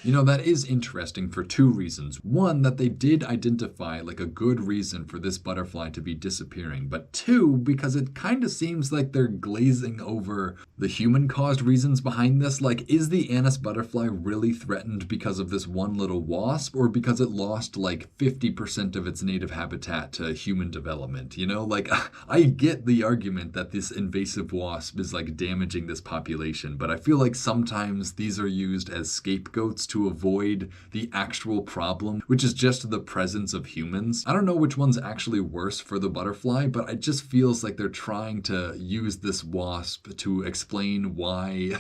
Speaker 1: You know, that is interesting for two reasons. One, that they did identify like a good reason for this butterfly to be disappearing. But two, because it kind of seems like they're glazing over the human-caused reasons behind this. Like, is the anise butterfly really threatened because of this one little wasp, or because it lost like 50% of its native habitat to human development? You know, like, I get the argument that this invasive wasp is like damaging this population, but I feel like sometimes these are used as scapegoats to avoid the actual problem, which is just the presence of humans. I don't know which one's actually worse for the butterfly, but it just feels like they're trying to use this wasp to explain why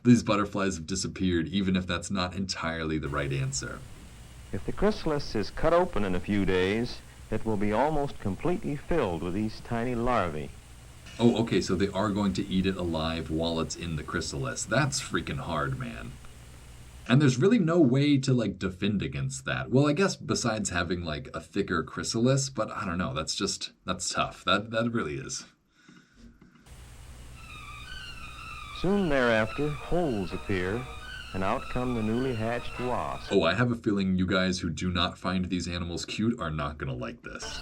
Speaker 1: these butterflies have disappeared, even if that's not entirely the right answer.
Speaker 2: If the chrysalis is cut open in a few days, it will be almost completely filled with these tiny larvae.
Speaker 1: Oh, okay, so they are going to eat it alive while it's in the chrysalis. That's freaking hard, man. And there's really no way to like defend against that. Well, I guess besides having like a thicker chrysalis, but I don't know, that's tough. That really is.
Speaker 2: Soon thereafter, holes appear, and out come the newly hatched wasps.
Speaker 1: Oh, I have a feeling you guys who do not find these animals cute are not gonna like this.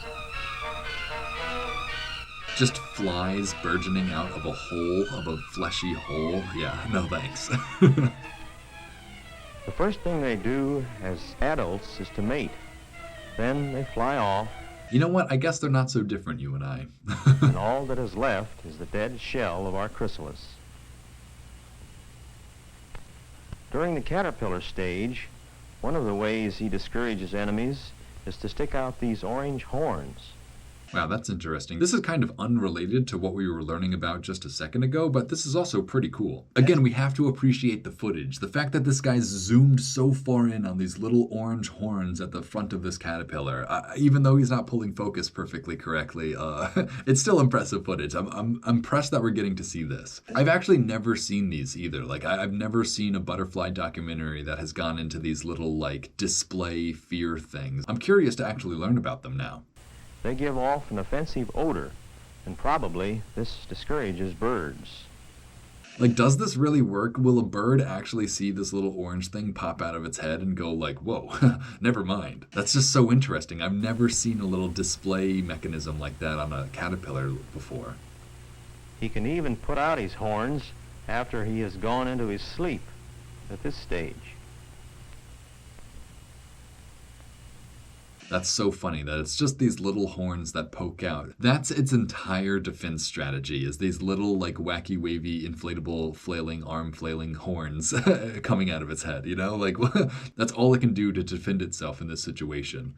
Speaker 1: Just flies burgeoning out of a hole, of a fleshy hole. Yeah, no thanks.
Speaker 2: The first thing they do as adults is to mate. Then they fly off.
Speaker 1: You know what? I guess they're not so different, you and I.
Speaker 2: And all that is left is the dead shell of our chrysalis. During the caterpillar stage, one of the ways he discourages enemies is to stick out these orange horns.
Speaker 1: Wow, that's interesting. This is kind of unrelated to what we were learning about just a second ago, but this is also pretty cool. Again, we have to appreciate the footage. The fact that this guy's zoomed so far in on these little orange horns at the front of this caterpillar, even though he's not pulling focus perfectly correctly, it's still impressive footage. I'm impressed that we're getting to see this. I've actually never seen these either. Like, I've never seen a butterfly documentary that has gone into these little, like, display fear things. I'm curious to actually learn about them now.
Speaker 2: They give off an offensive odor, and probably this discourages birds.
Speaker 1: Like, does this really work? Will a bird actually see this little orange thing pop out of its head and go like, whoa, never mind? That's just so interesting. I've never seen a little display mechanism like that on a caterpillar before.
Speaker 2: He can even put out his horns after he has gone into his sleep at this stage.
Speaker 1: That's so funny that it's just these little horns that poke out. That's its entire defense strategy, is these little like wacky wavy inflatable flailing arm flailing horns coming out of its head, you know? Like that's all it can do to defend itself in this situation.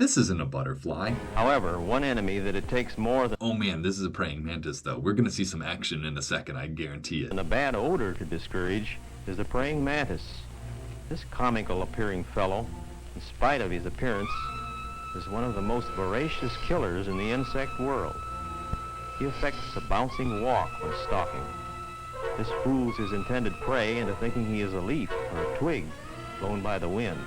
Speaker 1: This isn't a butterfly.
Speaker 2: However, one enemy that it takes more than...
Speaker 1: Oh man, this is a praying mantis though. We're gonna see some action in a second, I guarantee it.
Speaker 2: And a bad odor to discourage is the praying mantis. This comical appearing fellow, in spite of his appearance, is one of the most voracious killers in the insect world. He affects a bouncing walk when stalking. This fools his intended prey into thinking he is a leaf or a twig blown by the wind.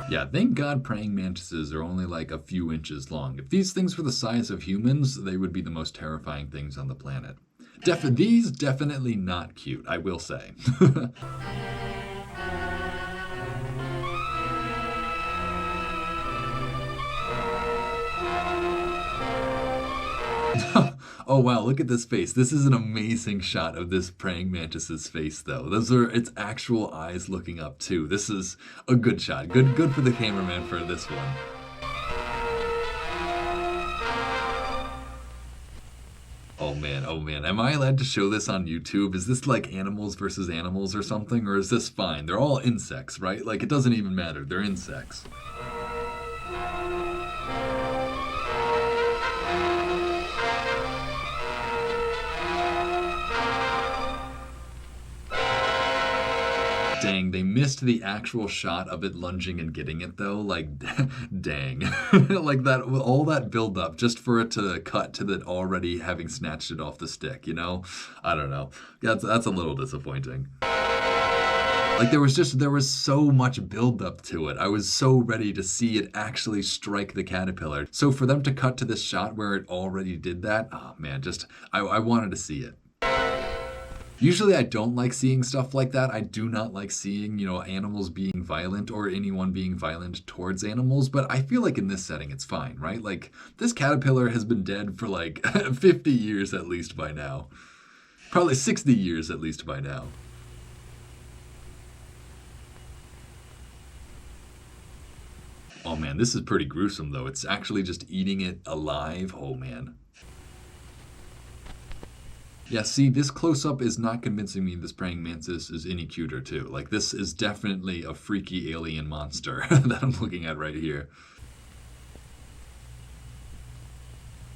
Speaker 1: Yeah, thank God praying mantises are only like a few inches long. If these things were the size of humans, they would be the most terrifying things on the planet. These definitely not cute, I will say. Oh wow, look at this face. This is an amazing shot of this praying mantis's face though. Those are its actual eyes looking up too. This is a good shot. Good for the cameraman for this one. Oh man, oh man. Am I allowed to show this on YouTube? Is this like animals versus animals or something? Or is this fine? They're all insects, right? Like it doesn't even matter. They're insects. Dang, they missed the actual shot of it lunging and getting it though. Like, dang. Like that, all that build up just for it to cut to it already having snatched it off the stick, you know? I don't know. That's a little disappointing. Like there was so much build up to it. I was so ready to see it actually strike the caterpillar. So for them to cut to this shot where it already did that, oh man, I wanted to see it. Usually I don't like seeing stuff like that. I do not like seeing, animals being violent or anyone being violent towards animals, but I feel like in this setting it's fine, right? Like this caterpillar has been dead for like 50 years at least by now. Probably 60 years at least by now. Oh man, this is pretty gruesome though. It's actually just eating it alive. Oh man. Yeah, see, this close-up is not convincing me this praying mantis is any cuter, too. Like, this is definitely a freaky alien monster that I'm looking at right here.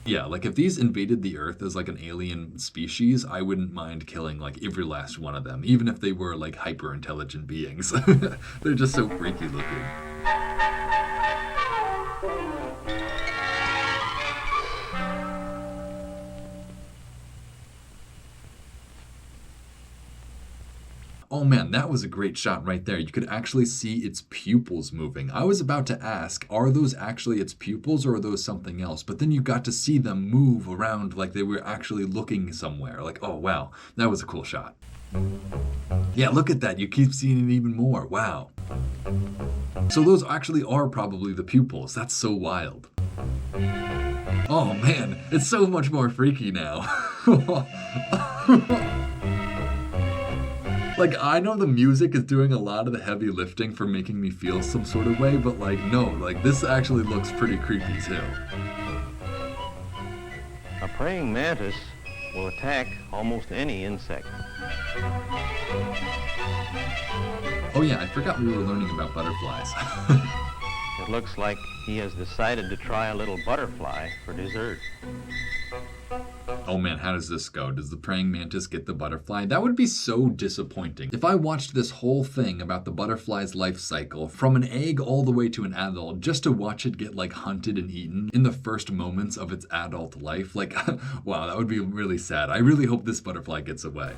Speaker 1: Yeah, like, if these invaded the Earth as, like, an alien species, I wouldn't mind killing, like, every last one of them, even if they were, like, hyper-intelligent beings. They're just so freaky looking. Oh man, that was a great shot right there. You could actually see its pupils moving. I was about to ask, are those actually its pupils or are those something else? But then you got to see them move around like they were actually looking somewhere. Like, oh wow, that was a cool shot. Yeah, look at that. You keep seeing it even more. Wow. So those actually are probably the pupils. That's so wild. Oh man, it's so much more freaky now. Like, I know the music is doing a lot of the heavy lifting for making me feel some sort of way, but like, no, like this actually looks pretty creepy too.
Speaker 2: A praying mantis will attack almost any insect.
Speaker 1: Oh yeah, I forgot we were learning about butterflies.
Speaker 2: It looks like he has decided to try a little butterfly for dessert.
Speaker 1: Oh man, how does this go? Does the praying mantis get the butterfly? That would be so disappointing. If I watched this whole thing about the butterfly's life cycle, from an egg all the way to an adult, just to watch it get like hunted and eaten in the first moments of its adult life, like, wow, that would be really sad. I really hope this butterfly gets away.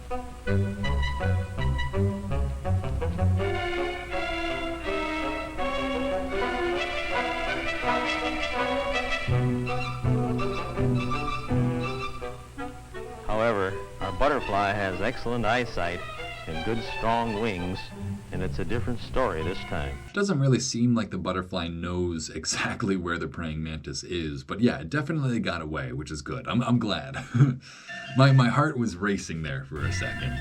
Speaker 2: However, our butterfly has excellent eyesight and good strong wings, and it's a different story this time.
Speaker 1: Doesn't really seem like the butterfly knows exactly where the praying mantis is, but yeah, it definitely got away, which is good. I'm glad. My heart was racing there for a second.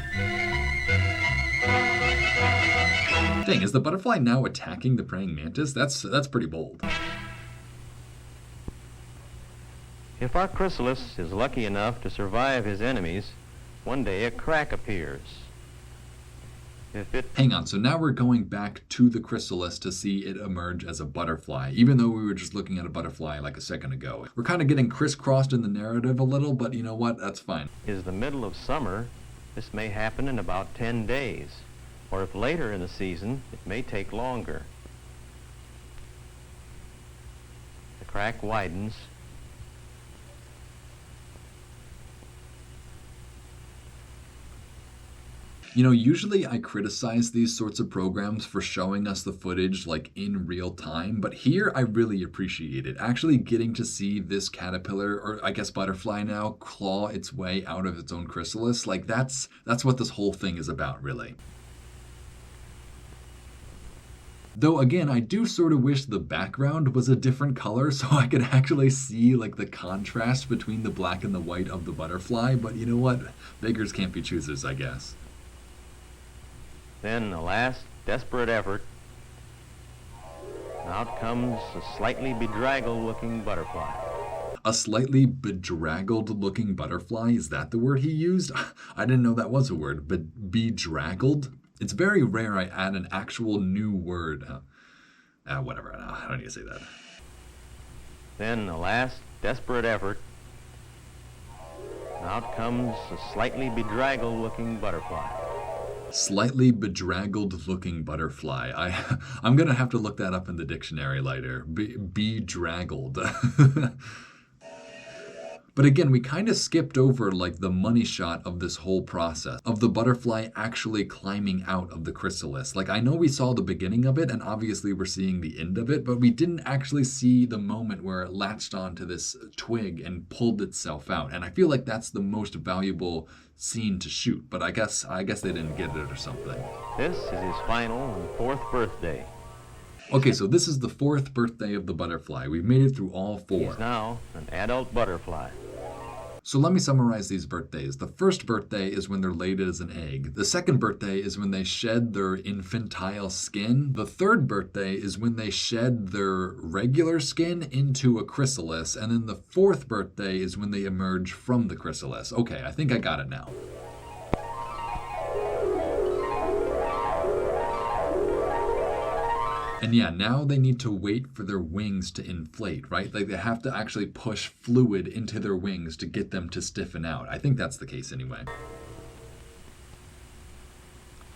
Speaker 1: Dang, is the butterfly now attacking the praying mantis? That's pretty bold.
Speaker 2: If our chrysalis is lucky enough to survive his enemies, one day a crack appears.
Speaker 1: Hang on, so now we're going back to the chrysalis to see it emerge as a butterfly, even though we were just looking at a butterfly like a second ago. We're kind of getting crisscrossed in the narrative a little, but you know what? That's fine.
Speaker 2: Is the middle of summer, this may happen in about 10 days. Or if later in the season, it may take longer. The crack widens.
Speaker 1: You know, usually I criticize these sorts of programs for showing us the footage like in real time, but here I really appreciate it. Actually getting to see this caterpillar, or I guess butterfly now, claw its way out of its own chrysalis, like that's what this whole thing is about, really. Though again, I do sort of wish the background was a different color so I could actually see like the contrast between the black and the white of the butterfly, but you know what? Beggars can't be choosers, I guess.
Speaker 2: Then a last desperate effort. Out comes a slightly bedraggled-looking butterfly.
Speaker 1: A slightly bedraggled looking butterfly, is that the word he used? I didn't know that was a word, but bedraggled? It's very rare I add an actual new word. Whatever, I don't need to say that.
Speaker 2: Then a last desperate effort. Out comes a slightly bedraggled-looking butterfly.
Speaker 1: Slightly bedraggled looking butterfly. I'm gonna have to look that up in the dictionary later. Bedraggled. But again, we kind of skipped over like the money shot of this whole process, of the butterfly actually climbing out of the chrysalis. Like I know we saw the beginning of it and obviously we're seeing the end of it, but we didn't actually see the moment where it latched onto this twig and pulled itself out. And I feel like that's the most valuable scene to shoot, but I guess they didn't get it or something.
Speaker 2: This is his final and fourth birthday.
Speaker 1: Okay, so this is the fourth birthday of the butterfly. We've made it through all four.
Speaker 2: He's now an adult butterfly.
Speaker 1: So let me summarize these birthdays. The first birthday is when they're laid as an egg. The second birthday is when they shed their infantile skin. The third birthday is when they shed their regular skin into a chrysalis. And then the fourth birthday is when they emerge from the chrysalis. Okay, I think I got it now. And yeah, now they need to wait for their wings to inflate, right? Like they have to actually push fluid into their wings to get them to stiffen out. I think that's the case anyway.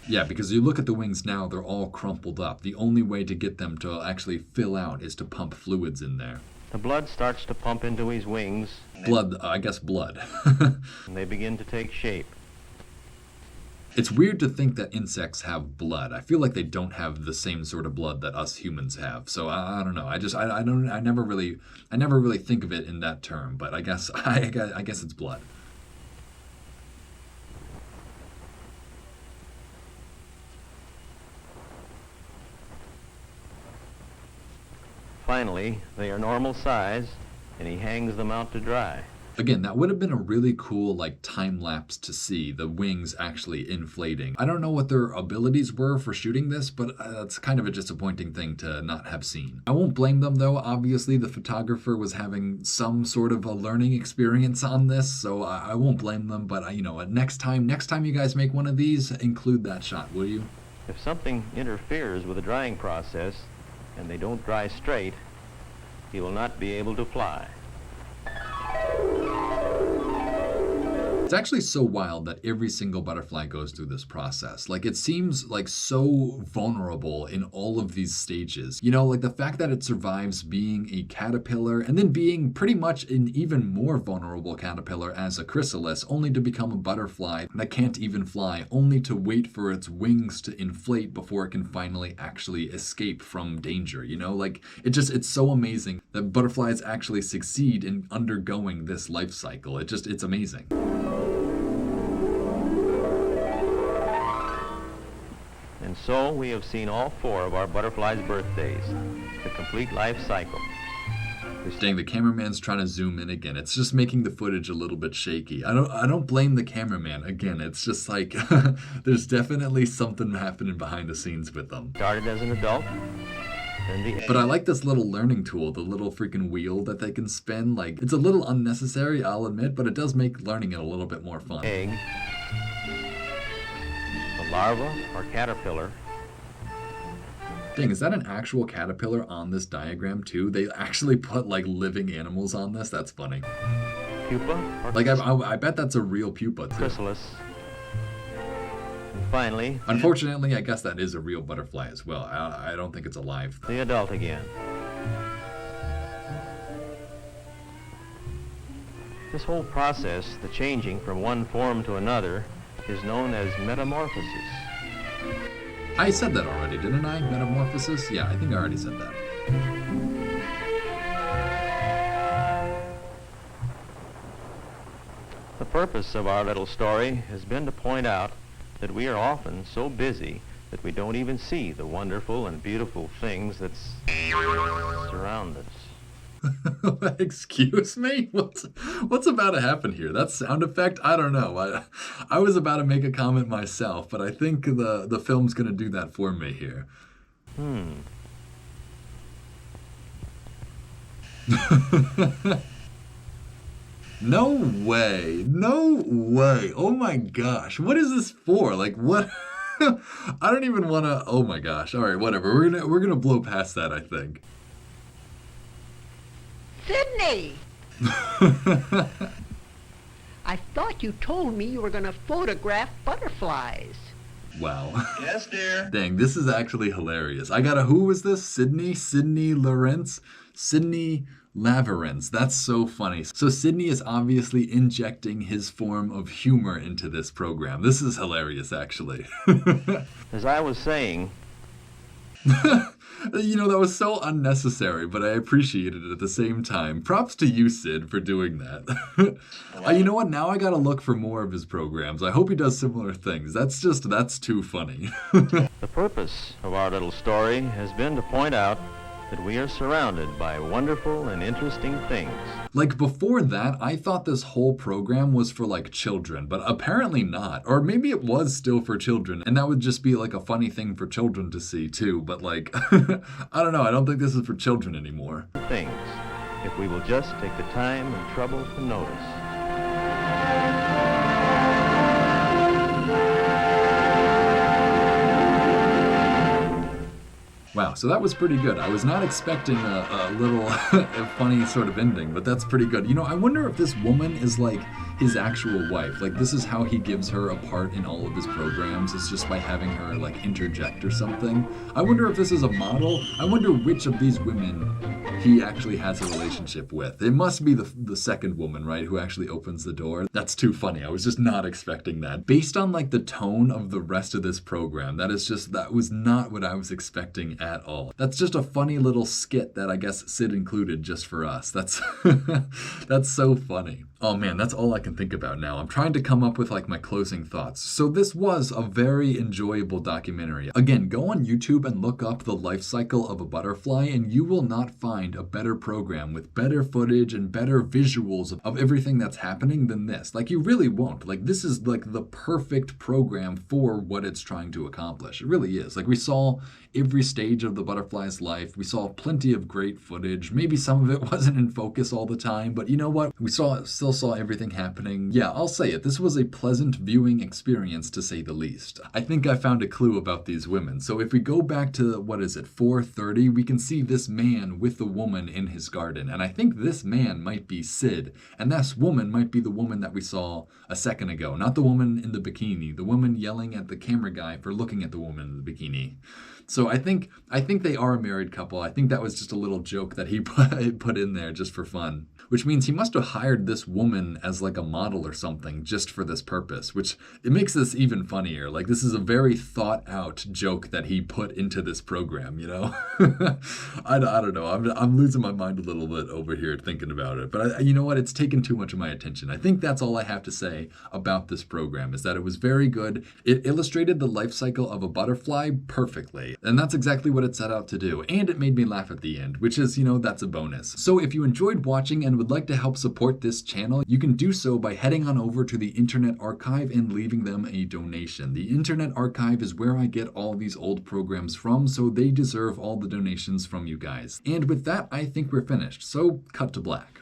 Speaker 1: Yeah, because you look at the wings now, they're all crumpled up. The only way to get them to actually fill out is to pump fluids in there.
Speaker 2: The blood starts to pump into his wings.
Speaker 1: Blood, I guess blood.
Speaker 2: And they begin to take shape.
Speaker 1: It's weird to think that insects have blood. I feel like they don't have the same sort of blood that us humans have. So I don't know. I never really think of it in that term. But I guess it's blood.
Speaker 2: Finally, they are normal size, and he hangs them out to dry.
Speaker 1: Again, that would have been a really cool like time lapse to see the wings actually inflating. I don't know what their abilities were for shooting this, but that's kind of a disappointing thing to not have seen. I won't blame them though. Obviously, the photographer was having some sort of a learning experience on this, so I won't blame them. But you know what? Next time you guys make one of these, include that shot, will you?
Speaker 2: If something interferes with the drying process and they don't dry straight, he will not be able to fly.
Speaker 1: It's actually so wild that every single butterfly goes through this process. Like it seems like so vulnerable in all of these stages. You know, like the fact that it survives being a caterpillar and then being pretty much an even more vulnerable caterpillar as a chrysalis, only to become a butterfly that can't even fly, only to wait for its wings to inflate before it can finally actually escape from danger. You know, like it's so amazing that butterflies actually succeed in undergoing this life cycle. It's amazing.
Speaker 2: And so we have seen all four of our butterflies' birthdays, the complete life cycle.
Speaker 1: Dang, the cameraman's trying to zoom in again. It's just making the footage a little bit shaky. I don't blame the cameraman. Again, it's just like there's definitely something happening behind the scenes with them.
Speaker 2: Started as an adult, then
Speaker 1: But I like this little learning tool, the little freaking wheel that they can spin. Like, it's a little unnecessary, I'll admit, but it does make learning it a little bit more fun.
Speaker 2: egg, the larva or caterpillar.
Speaker 1: Dang, is that an actual caterpillar on this diagram too? They actually put like living animals on this? That's funny.
Speaker 2: Pupa or
Speaker 1: Like, I bet that's a real pupa too.
Speaker 2: chrysalis. And finally,
Speaker 1: Unfortunately, I guess that is a real butterfly as well. I don't think it's alive.
Speaker 2: the adult again. This whole process, the changing from one form to another, is known as metamorphosis.
Speaker 1: I said that already, didn't I? Metamorphosis? Yeah, I think I already said that.
Speaker 2: The purpose of our little story has been to point out that we are often so busy that we don't even see the wonderful and beautiful things that surround us.
Speaker 1: Excuse me? What's about to happen here? That sound effect? I don't know. I was about to make a comment myself, but I think the film's gonna do that for me here. No way. No way. Oh my gosh. What is this for? Like what? I don't even want to. Oh my gosh. All right, whatever. We're gonna blow past that, I think.
Speaker 3: Sydney! I thought you told me you were going to photograph butterflies.
Speaker 1: Wow.
Speaker 4: Yes, dear.
Speaker 1: Dang, this is actually hilarious. I got a who was this? Sydney Laverents? Sydney Laverents. That's so funny. So Sydney is obviously injecting his form of humor into this program. This is hilarious, actually.
Speaker 2: As I was saying,
Speaker 1: You know, that was so unnecessary, but I appreciated it at the same time. Props to you, Sid, for doing that. You know what? Now I gotta look for more of his programs. I hope he does similar things. That's too funny.
Speaker 2: the purpose of our little story has been to point out that we are surrounded by wonderful and interesting things.
Speaker 1: Like before that, I thought this whole program was for like children, but apparently not. Or maybe it was still for children, and that would just be like a funny thing for children to see too. But like, I don't know, I don't think this is for children anymore.
Speaker 2: Things, if we will just take the time and trouble to notice.
Speaker 1: Wow, so that was pretty good. I was not expecting a little funny sort of ending, but that's pretty good. You know, I wonder if this woman is like his actual wife. Like, this is how he gives her a part in all of his programs. It's just by having her, like, interject or something. I wonder if this is a model. I wonder which of these women he actually has a relationship with. It must be the second woman, right, who actually opens the door. That's too funny. I was just not expecting that. Based on, like, the tone of the rest of this program, that was not what I was expecting at all. That's just a funny little skit that I guess Sid included just for us. That's that's so funny. Oh man, that's all I can think about now. I'm trying to come up with like my closing thoughts. So this was a very enjoyable documentary. Again, go on YouTube and look up the life cycle of a butterfly and you will not find a better program with better footage and better visuals of everything that's happening than this. Like you really won't. Like this is like the perfect program for what it's trying to accomplish. It really is. Like we saw every stage of the butterfly's life. We saw plenty of great footage. Maybe some of it wasn't in focus all the time, but you know what? We still saw everything happening. Yeah, I'll say it. This was a pleasant viewing experience to say the least. I think I found a clue about these women. So if we go back to, 4:30, we can see this man with the woman in his garden. And I think this man might be Sid. And this woman might be the woman that we saw a second ago. Not the woman in the bikini. The woman yelling at the camera guy for looking at the woman in the bikini. So I think they are a married couple. I think that was just a little joke that he put in there just for fun. Which means he must have hired this woman as like a model or something just for this purpose, which it makes this even funnier. Like this is a very thought out joke that he put into this program, you know? I don't know. I'm losing my mind a little bit over here thinking about it. But you know what? It's taken too much of my attention. I think that's all I have to say about this program is that it was very good. It illustrated the life cycle of a butterfly perfectly. And that's exactly what it set out to do. And it made me laugh at the end, which is, that's a bonus. So if you enjoyed watching and would like to help support this channel, you can do so by heading on over to the Internet Archive and leaving them a donation. The Internet Archive is where I get all these old programs from, so they deserve all the donations from you guys. And with that, I think we're finished. So cut to black.